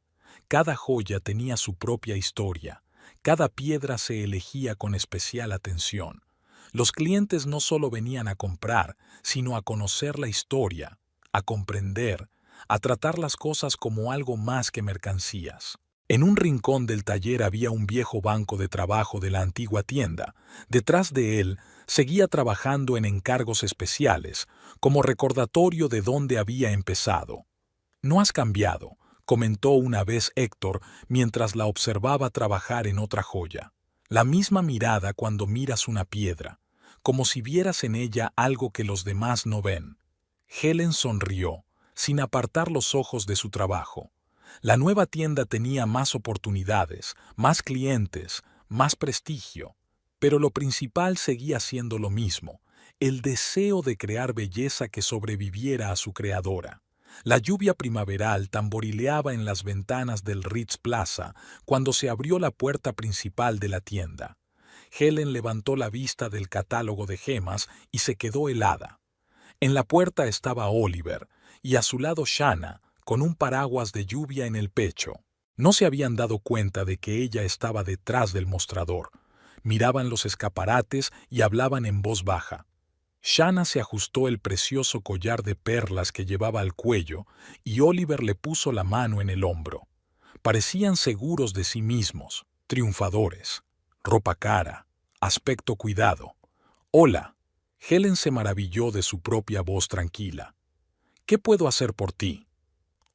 Cada joya tenía su propia historia. Cada piedra se elegía con especial atención. Los clientes no solo venían a comprar, sino a conocer la historia, a comprender, a tratar las cosas como algo más que mercancías. En un rincón del taller había un viejo banco de trabajo de la antigua tienda. Detrás de él seguía trabajando en encargos especiales, como recordatorio de dónde había empezado. «No has cambiado», comentó una vez Héctor mientras la observaba trabajar en otra joya. «La misma mirada cuando miras una piedra, como si vieras en ella algo que los demás no ven». Helen sonrió, sin apartar los ojos de su trabajo. La nueva tienda tenía más oportunidades, más clientes, más prestigio, pero lo principal seguía siendo lo mismo, el deseo de crear belleza que sobreviviera a su creadora. La lluvia primaveral tamborileaba en las ventanas del Ritz Plaza cuando se abrió la puerta principal de la tienda. Helen levantó la vista del catálogo de gemas y se quedó helada. En la puerta estaba Oliver, y a su lado Shanna, con un paraguas de lluvia en el pecho. No se habían dado cuenta de que ella estaba detrás del mostrador. Miraban los escaparates y hablaban en voz baja. Shanna se ajustó el precioso collar de perlas que llevaba al cuello y Oliver le puso la mano en el hombro. Parecían seguros de sí mismos, triunfadores. Ropa cara, aspecto cuidado. «Hola». Helen se maravilló de su propia voz tranquila. «¿Qué puedo hacer por ti?»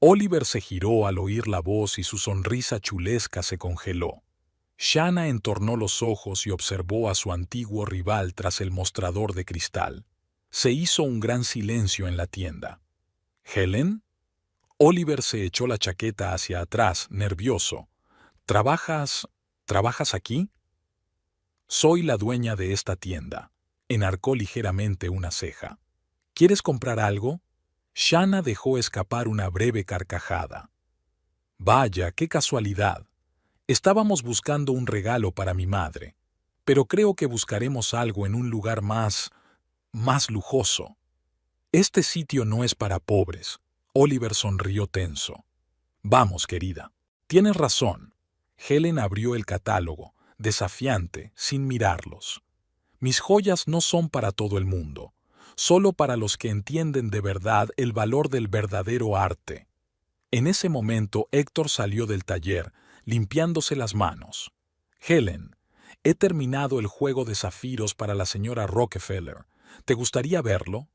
Oliver se giró al oír la voz y su sonrisa chulesca se congeló. Shanna entornó los ojos y observó a su antiguo rival tras el mostrador de cristal. Se hizo un gran silencio en la tienda. «¿Helen?» Oliver se echó la chaqueta hacia atrás, nervioso. «¿Trabajas aquí?» «Soy la dueña de esta tienda». Enarcó ligeramente una ceja. «¿Quieres comprar algo?» Shanna dejó escapar una breve carcajada. «Vaya, qué casualidad. Estábamos buscando un regalo para mi madre, pero creo que buscaremos algo en un lugar más lujoso. Este sitio no es para pobres». Oliver sonrió tenso. «Vamos, querida. Tienes razón». Helen abrió el catálogo, desafiante, sin mirarlos. Mis joyas no son para todo el mundo, solo para los que entienden de verdad el valor del verdadero arte. En ese momento Héctor salió del taller, limpiándose las manos. Helen, he terminado el juego de zafiros para la señora Rockefeller. ¿Te gustaría verlo?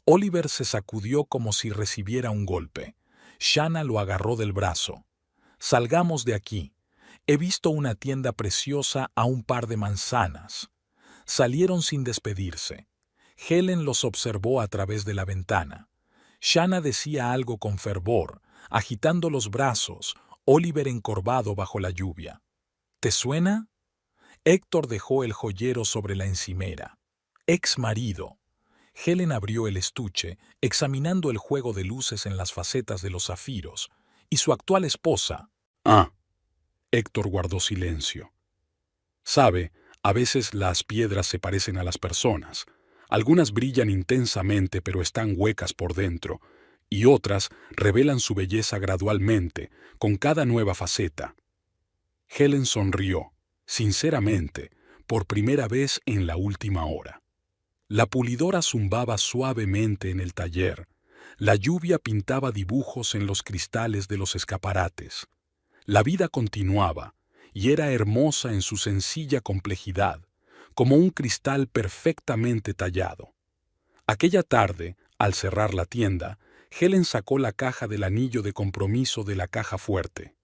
Oliver se sacudió como si recibiera un golpe. Shanna lo agarró del brazo. Salgamos de aquí. He visto una tienda preciosa a un par de manzanas. Salieron sin despedirse. Helen los observó a través de la ventana. Shanna decía algo con fervor, agitando los brazos, Oliver encorvado bajo la lluvia. ¿Te suena? Héctor dejó el joyero sobre la encimera. Ex marido. Helen abrió el estuche, examinando el juego de luces en las facetas de los zafiros, y su actual esposa. Ah, Héctor guardó silencio. Sabe, a veces las piedras se parecen a las personas. Algunas brillan intensamente pero están huecas por dentro, y otras revelan su belleza gradualmente, con cada nueva faceta. Helen sonrió, sinceramente, por primera vez en la última hora. La pulidora zumbaba suavemente en el taller. La lluvia pintaba dibujos en los cristales de los escaparates. La vida continuaba, y era hermosa en su sencilla complejidad, como un cristal perfectamente tallado. Aquella tarde, al cerrar la tienda, Helen sacó la caja del anillo de compromiso de la caja fuerte.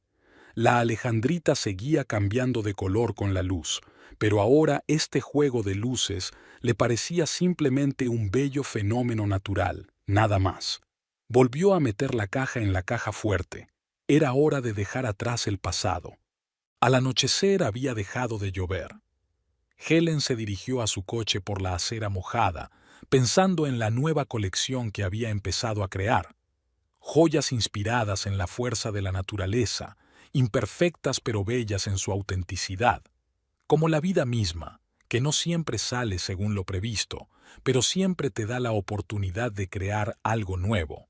La alejandrita seguía cambiando de color con la luz, pero ahora este juego de luces le parecía simplemente un bello fenómeno natural, nada más. Volvió a meter la caja en la caja fuerte. Era hora de dejar atrás el pasado. Al anochecer había dejado de llover. Helen se dirigió a su coche por la acera mojada, pensando en la nueva colección que había empezado a crear. Joyas inspiradas en la fuerza de la naturaleza, imperfectas pero bellas en su autenticidad. Como la vida misma, que no siempre sale según lo previsto, pero siempre te da la oportunidad de crear algo nuevo.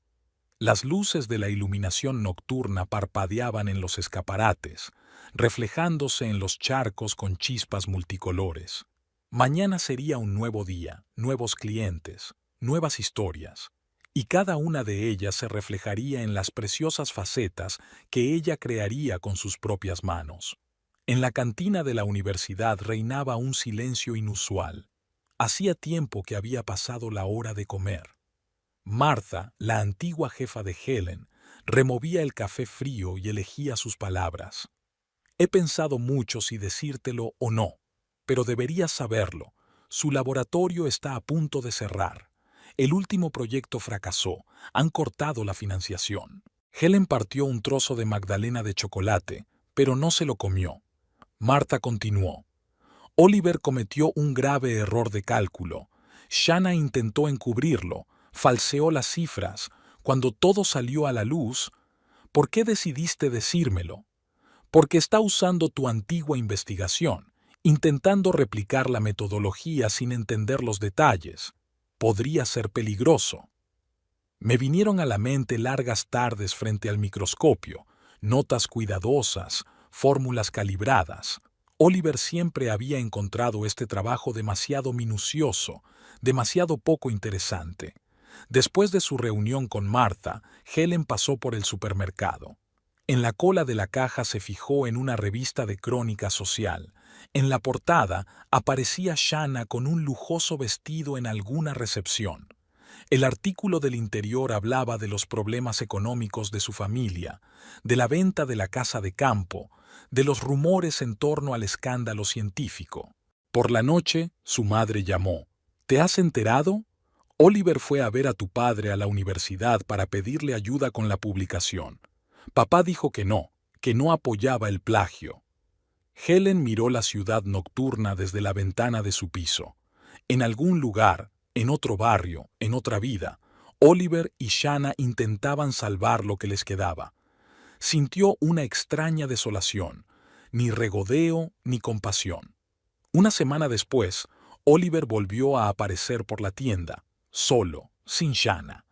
Las luces de la iluminación nocturna parpadeaban en los escaparates, reflejándose en los charcos con chispas multicolores. Mañana sería un nuevo día, nuevos clientes, nuevas historias, y cada una de ellas se reflejaría en las preciosas facetas que ella crearía con sus propias manos. En la cantina de la universidad reinaba un silencio inusual. Hacía tiempo que había pasado la hora de comer. Martha, la antigua jefa de Helen, removía el café frío y elegía sus palabras. He pensado mucho si decírtelo o no, pero deberías saberlo. Su laboratorio está a punto de cerrar. El último proyecto fracasó. Han cortado la financiación. Helen partió un trozo de magdalena de chocolate, pero no se lo comió. Martha continuó. Oliver cometió un grave error de cálculo. Shanna intentó encubrirlo, falseó las cifras. Cuando todo salió a la luz, ¿por qué decidiste decírmelo? Porque está usando tu antigua investigación, intentando replicar la metodología sin entender los detalles. Podría ser peligroso. Me vinieron a la mente largas tardes frente al microscopio, notas cuidadosas, fórmulas calibradas. Oliver siempre había encontrado este trabajo demasiado minucioso, demasiado poco interesante. Después de su reunión con Martha, Helen pasó por el supermercado. En la cola de la caja se fijó en una revista de crónica social. En la portada aparecía Shanna con un lujoso vestido en alguna recepción. El artículo del interior hablaba de los problemas económicos de su familia, de la venta de la casa de campo, de los rumores en torno al escándalo científico. Por la noche, su madre llamó. ¿Te has enterado? Oliver fue a ver a tu padre a la universidad para pedirle ayuda con la publicación. Papá dijo que no apoyaba el plagio. Helen miró la ciudad nocturna desde la ventana de su piso. En algún lugar, en otro barrio, en otra vida, Oliver y Shanna intentaban salvar lo que les quedaba. Sintió una extraña desolación, ni regodeo ni compasión. Una semana después, Oliver volvió a aparecer por la tienda, solo, sin Shanna,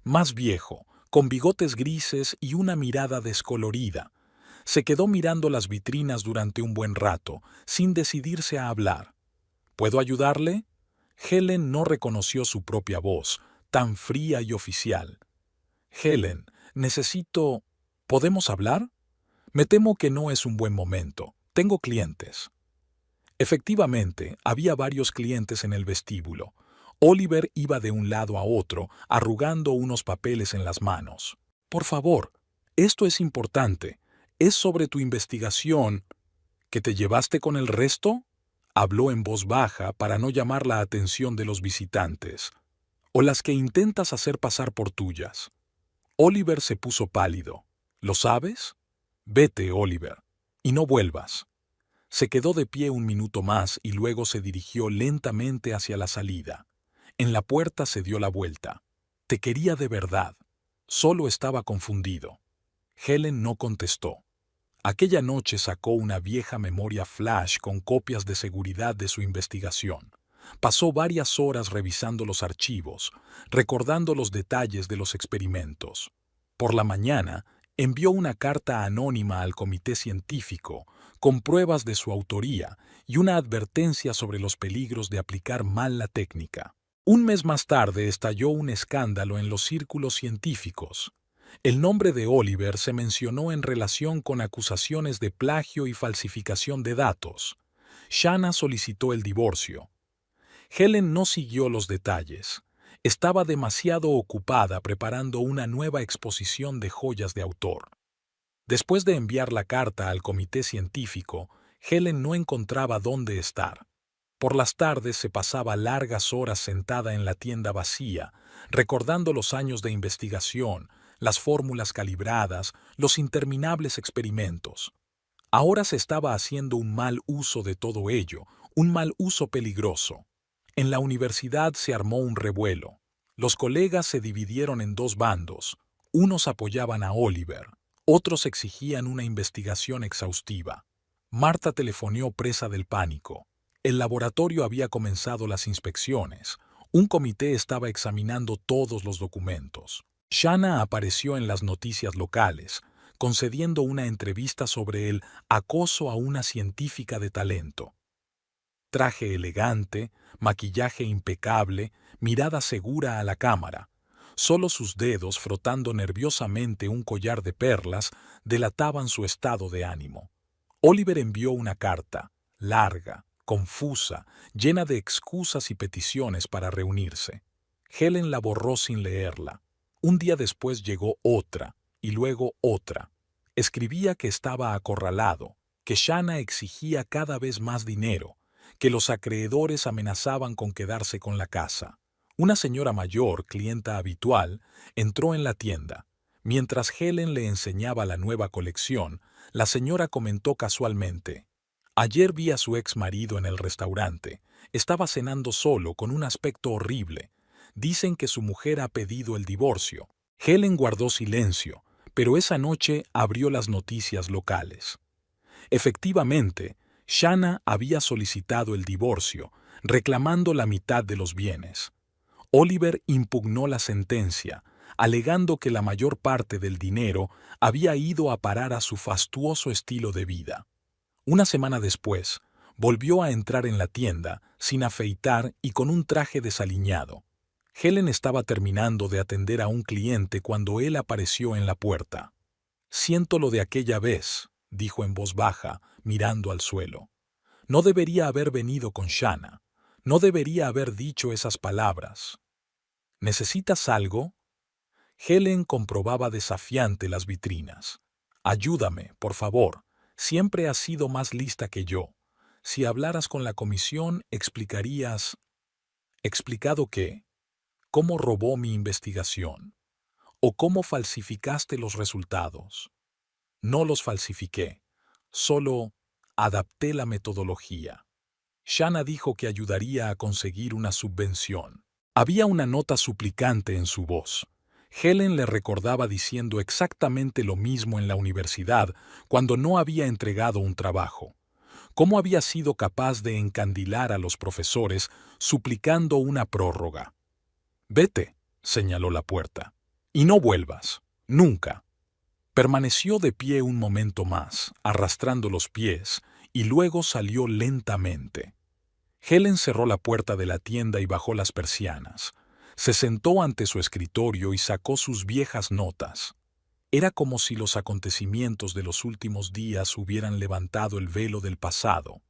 más viejo, con bigotes grises y una mirada descolorida. Se quedó mirando las vitrinas durante un buen rato, sin decidirse a hablar. ¿Puedo ayudarle? Helen no reconoció su propia voz, tan fría y oficial. Helen, necesito... ¿Podemos hablar? Me temo que no es un buen momento. Tengo clientes. Efectivamente, había varios clientes en el vestíbulo. Oliver iba de un lado a otro, arrugando unos papeles en las manos. Por favor, esto es importante. Es sobre tu investigación. ¿Que te llevaste con el resto? Habló en voz baja para no llamar la atención de los visitantes. ¿O las que intentas hacer pasar por tuyas? Oliver se puso pálido. ¿Lo sabes? Vete, Oliver, y no vuelvas. Se quedó de pie un minuto más y luego se dirigió lentamente hacia la salida. En la puerta se dio la vuelta. Te quería de verdad. Solo estaba confundido. Helen no contestó. Aquella noche sacó una vieja memoria flash con copias de seguridad de su investigación. Pasó varias horas revisando los archivos, recordando los detalles de los experimentos. Por la mañana, envió una carta anónima al comité científico, con pruebas de su autoría y una advertencia sobre los peligros de aplicar mal la técnica. Un mes más tarde estalló un escándalo en los círculos científicos. El nombre de Oliver se mencionó en relación con acusaciones de plagio y falsificación de datos. Shanna solicitó el divorcio. Helen no siguió los detalles. Estaba demasiado ocupada preparando una nueva exposición de joyas de autor. Después de enviar la carta al comité científico, Helen no encontraba dónde estar. Por las tardes se pasaba largas horas sentada en la tienda vacía, recordando los años de investigación, las fórmulas calibradas, los interminables experimentos. Ahora se estaba haciendo un mal uso de todo ello, un mal uso peligroso. En la universidad se armó un revuelo. Los colegas se dividieron en dos bandos. Unos apoyaban a Oliver, otros exigían una investigación exhaustiva. Marta telefoneó presa del pánico. El laboratorio había comenzado las inspecciones. Un comité estaba examinando todos los documentos. Shanna apareció en las noticias locales, concediendo una entrevista sobre el acoso a una científica de talento. Traje elegante, maquillaje impecable, mirada segura a la cámara. Solo sus dedos, frotando nerviosamente un collar de perlas, delataban su estado de ánimo. Oliver envió una carta, larga, confusa, llena de excusas y peticiones para reunirse. Helen la borró sin leerla. Un día después llegó otra, y luego otra. Escribía que estaba acorralado, que Shanna exigía cada vez más dinero, que los acreedores amenazaban con quedarse con la casa. Una señora mayor, clienta habitual, entró en la tienda. Mientras Helen le enseñaba la nueva colección, la señora comentó casualmente: «Ayer vi a su ex marido en el restaurante. Estaba cenando solo, con un aspecto horrible. Dicen que su mujer ha pedido el divorcio». Helen guardó silencio, pero esa noche abrió las noticias locales. Efectivamente, Shanna había solicitado el divorcio, reclamando la mitad de los bienes. Oliver impugnó la sentencia, alegando que la mayor parte del dinero había ido a parar a su fastuoso estilo de vida. Una semana después, volvió a entrar en la tienda, sin afeitar y con un traje desaliñado. Helen estaba terminando de atender a un cliente cuando él apareció en la puerta. «Siento lo de aquella vez», dijo en voz baja, mirando al suelo. «No debería haber venido con Shanna. No debería haber dicho esas palabras». «¿Necesitas algo?» Helen comprobaba desafiante las vitrinas. «Ayúdame, por favor. Siempre has sido más lista que yo. Si hablaras con la comisión, explicarías...» «¿Explicado qué? ¿Cómo robó mi investigación? ¿O cómo falsificaste los resultados?» «No los falsifiqué. Solo adapté la metodología». Shanna dijo que ayudaría a conseguir una subvención. Había una nota suplicante en su voz. Helen le recordaba diciendo exactamente lo mismo en la universidad cuando no había entregado un trabajo. ¿Cómo había sido capaz de encandilar a los profesores suplicando una prórroga? «Vete», señaló la puerta, «y no vuelvas. Nunca». Permaneció de pie un momento más, arrastrando los pies, y luego salió lentamente. Helen cerró la puerta de la tienda y bajó las persianas. Se sentó ante su escritorio y sacó sus viejas notas. Era como si los acontecimientos de los últimos días hubieran levantado el velo del pasado.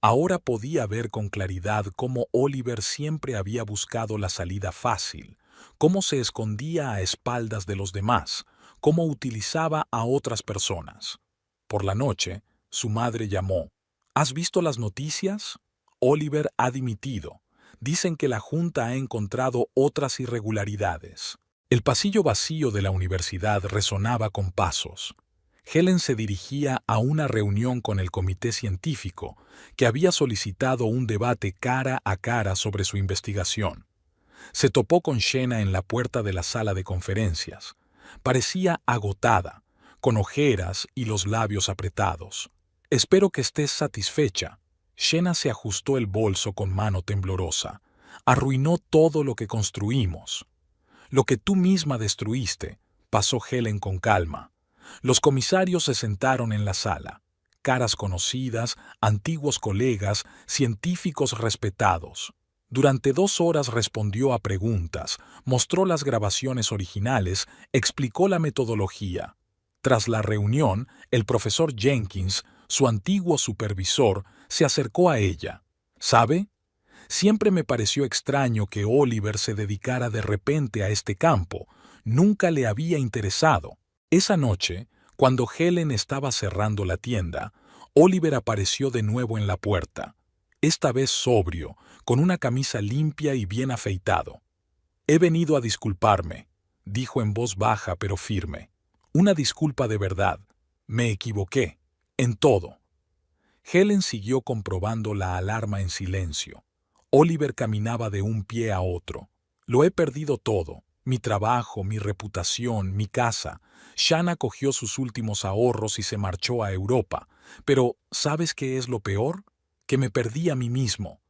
Ahora podía ver con claridad cómo Oliver siempre había buscado la salida fácil, cómo se escondía a espaldas de los demás, cómo utilizaba a otras personas. Por la noche, su madre llamó. ¿Has visto las noticias? Oliver ha dimitido. Dicen que la Junta ha encontrado otras irregularidades. El pasillo vacío de la universidad resonaba con pasos. Helen se dirigía a una reunión con el comité científico, que había solicitado un debate cara a cara sobre su investigación. Se topó con Shanna en la puerta de la sala de conferencias. Parecía agotada, con ojeras y los labios apretados. «Espero que estés satisfecha». Shanna se ajustó el bolso con mano temblorosa. «Arruinó todo lo que construimos». «Lo que tú misma destruiste», pasó Helen con calma. Los comisarios se sentaron en la sala. Caras conocidas, antiguos colegas, científicos respetados. Durante 2 horas respondió a preguntas, mostró las grabaciones originales, explicó la metodología. Tras la reunión, el profesor Jenkins, su antiguo supervisor, se acercó a ella. «¿Sabe? Siempre me pareció extraño que Oliver se dedicara de repente a este campo. Nunca le había interesado». Esa noche, cuando Helen estaba cerrando la tienda, Oliver apareció de nuevo en la puerta, esta vez sobrio, con una camisa limpia y bien afeitado. «He venido a disculparme», dijo en voz baja pero firme. «Una disculpa de verdad. Me equivoqué. En todo». Helen siguió comprobando la alarma en silencio. Oliver caminaba de un pie a otro. «Lo he perdido todo. Mi trabajo, mi reputación, mi casa». Shanna cogió sus últimos ahorros y se marchó a Europa. Pero, ¿sabes qué es lo peor? Que me perdí a mí mismo.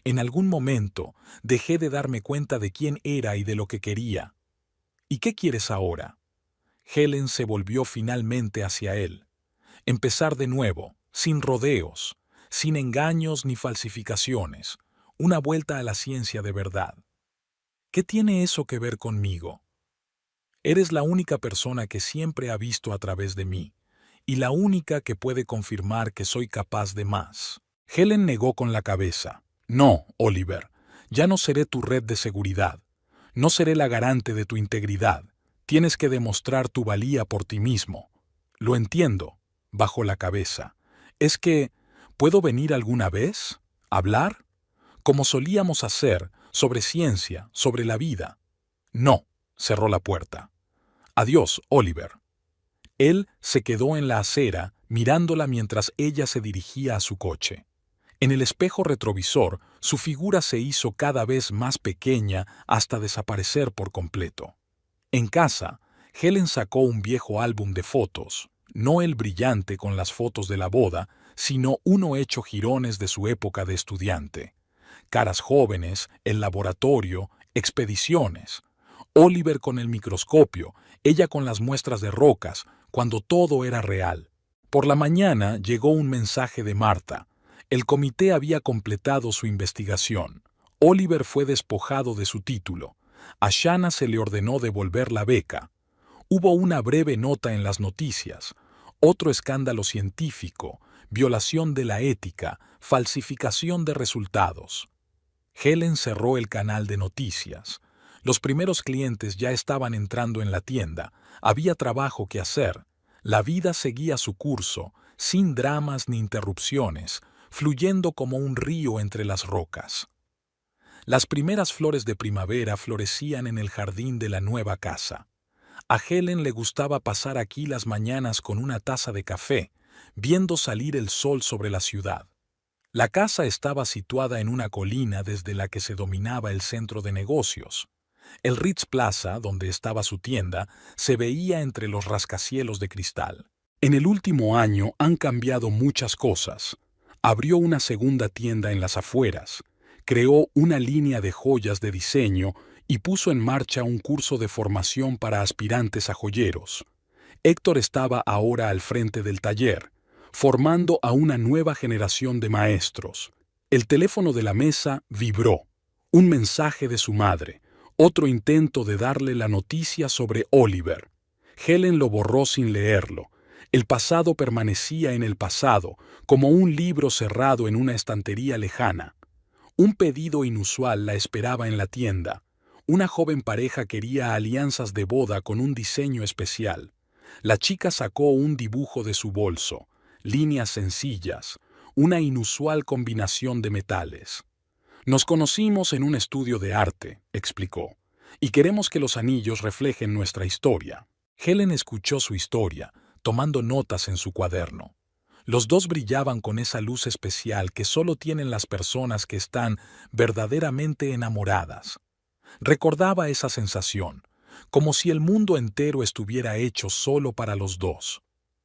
En algún momento dejé de darme cuenta de quién era y de lo que quería. ¿Y qué quieres ahora? Helen se volvió finalmente hacia él. Empezar de nuevo, sin rodeos, sin engaños ni falsificaciones. Una vuelta a la ciencia de verdad. ¿Qué tiene eso que ver conmigo? Eres la única persona que siempre ha visto a través de mí, y la única que puede confirmar que soy capaz de más. Helen negó con la cabeza. «No, Oliver, ya no seré tu red de seguridad. No seré la garante de tu integridad. Tienes que demostrar tu valía por ti mismo». «Lo entiendo», bajó la cabeza. «Es que, ¿puedo venir alguna vez? ¿Hablar? Como solíamos hacer, sobre ciencia, sobre la vida». «No», cerró la puerta. «Adiós, Oliver». Él se quedó en la acera, mirándola mientras ella se dirigía a su coche. En el espejo retrovisor, su figura se hizo cada vez más pequeña hasta desaparecer por completo. En casa, Helen sacó un viejo álbum de fotos, no el brillante con las fotos de la boda, sino uno hecho jirones de su época de estudiante. Caras jóvenes, el laboratorio, expediciones. Oliver con el microscopio, ella con las muestras de rocas, cuando todo era real. Por la mañana llegó un mensaje de Marta. El comité había completado su investigación. Oliver fue despojado de su título. A Shanna se le ordenó devolver la beca. Hubo una breve nota en las noticias. Otro escándalo científico, violación de la ética, falsificación de resultados. Helen cerró el canal de noticias. Los primeros clientes ya estaban entrando en la tienda. Había trabajo que hacer. La vida seguía su curso, sin dramas ni interrupciones, fluyendo como un río entre las rocas. Las primeras flores de primavera florecían en el jardín de la nueva casa. A Helen le gustaba pasar aquí las mañanas con una taza de café, viendo salir el sol sobre la ciudad. La casa estaba situada en una colina desde la que se dominaba el centro de negocios. El Ritz Plaza, donde estaba su tienda, se veía entre los rascacielos de cristal. En el último año han cambiado muchas cosas. Abrió una segunda tienda en las afueras, creó una línea de joyas de diseño y puso en marcha un curso de formación para aspirantes a joyeros. Héctor estaba ahora al frente del taller, formando a una nueva generación de maestros. El teléfono de la mesa vibró. Un mensaje de su madre, otro intento de darle la noticia sobre Oliver. Helen lo borró sin leerlo. El pasado permanecía en el pasado, como un libro cerrado en una estantería lejana. Un pedido inusual la esperaba en la tienda. Una joven pareja quería alianzas de boda con un diseño especial. La chica sacó un dibujo de su bolso, líneas sencillas, una inusual combinación de metales. Nos conocimos en un estudio de arte, explicó, y queremos que los anillos reflejen nuestra historia. Helen escuchó su historia, tomando notas en su cuaderno. Los dos brillaban con esa luz especial que solo tienen las personas que están verdaderamente enamoradas. Recordaba esa sensación, como si el mundo entero estuviera hecho solo para los dos.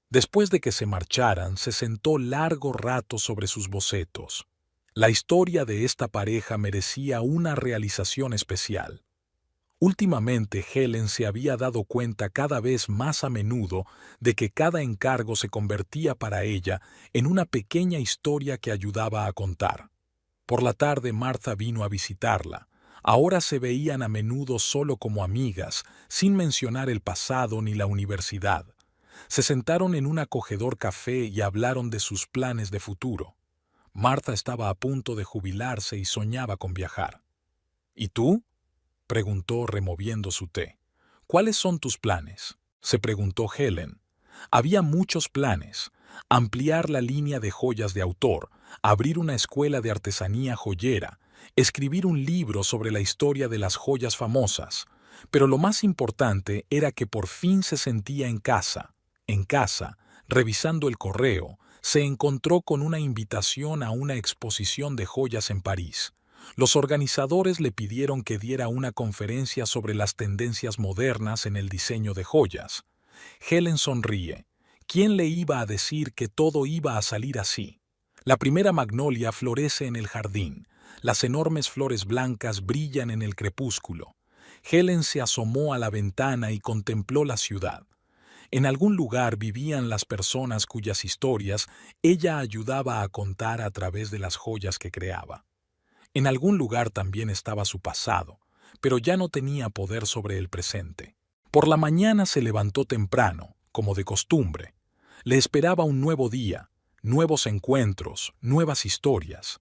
Después de que se marcharan, se sentó largo rato sobre sus bocetos. La historia de esta pareja merecía una realización especial. Últimamente Helen se había dado cuenta cada vez más a menudo de que cada encargo se convertía para ella en una pequeña historia que ayudaba a contar. Por la tarde Martha vino a visitarla. Ahora se veían a menudo solo como amigas, sin mencionar el pasado ni la universidad. Se sentaron en un acogedor café y hablaron de sus planes de futuro. Martha estaba a punto de jubilarse y soñaba con viajar. ¿Y tú?, preguntó removiendo su té. ¿Cuáles son tus planes?, se preguntó Helen. Había muchos planes: ampliar la línea de joyas de autor, abrir una escuela de artesanía joyera, escribir un libro sobre la historia de las joyas famosas. Pero lo más importante era que por fin se sentía en casa. En casa, revisando el correo, se encontró con una invitación a una exposición de joyas en París. Los organizadores le pidieron que diera una conferencia sobre las tendencias modernas en el diseño de joyas. Helen sonríe. ¿Quién le iba a decir que todo iba a salir así? La primera magnolia florece en el jardín. Las enormes flores blancas brillan en el crepúsculo. Helen se asomó a la ventana y contempló la ciudad. En algún lugar vivían las personas cuyas historias ella ayudaba a contar a través de las joyas que creaba. En algún lugar también estaba su pasado, pero ya no tenía poder sobre el presente. Por la mañana se levantó temprano, como de costumbre. Le esperaba un nuevo día, nuevos encuentros, nuevas historias.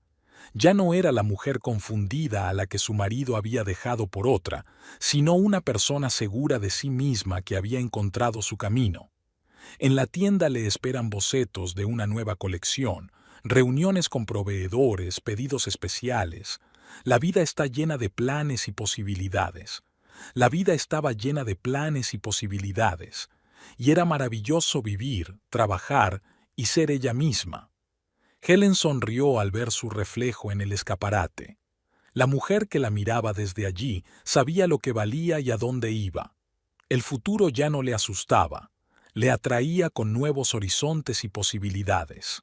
Ya no era la mujer confundida a la que su marido había dejado por otra, sino una persona segura de sí misma que había encontrado su camino. En la tienda le esperan bocetos de una nueva colección, reuniones con proveedores, pedidos especiales. La vida está llena de planes y posibilidades. La vida estaba llena de planes y posibilidades, y era maravilloso vivir, trabajar y ser ella misma. Helen sonrió al ver su reflejo en el escaparate. La mujer que la miraba desde allí sabía lo que valía y a dónde iba. El futuro ya no le asustaba, le atraía con nuevos horizontes y posibilidades.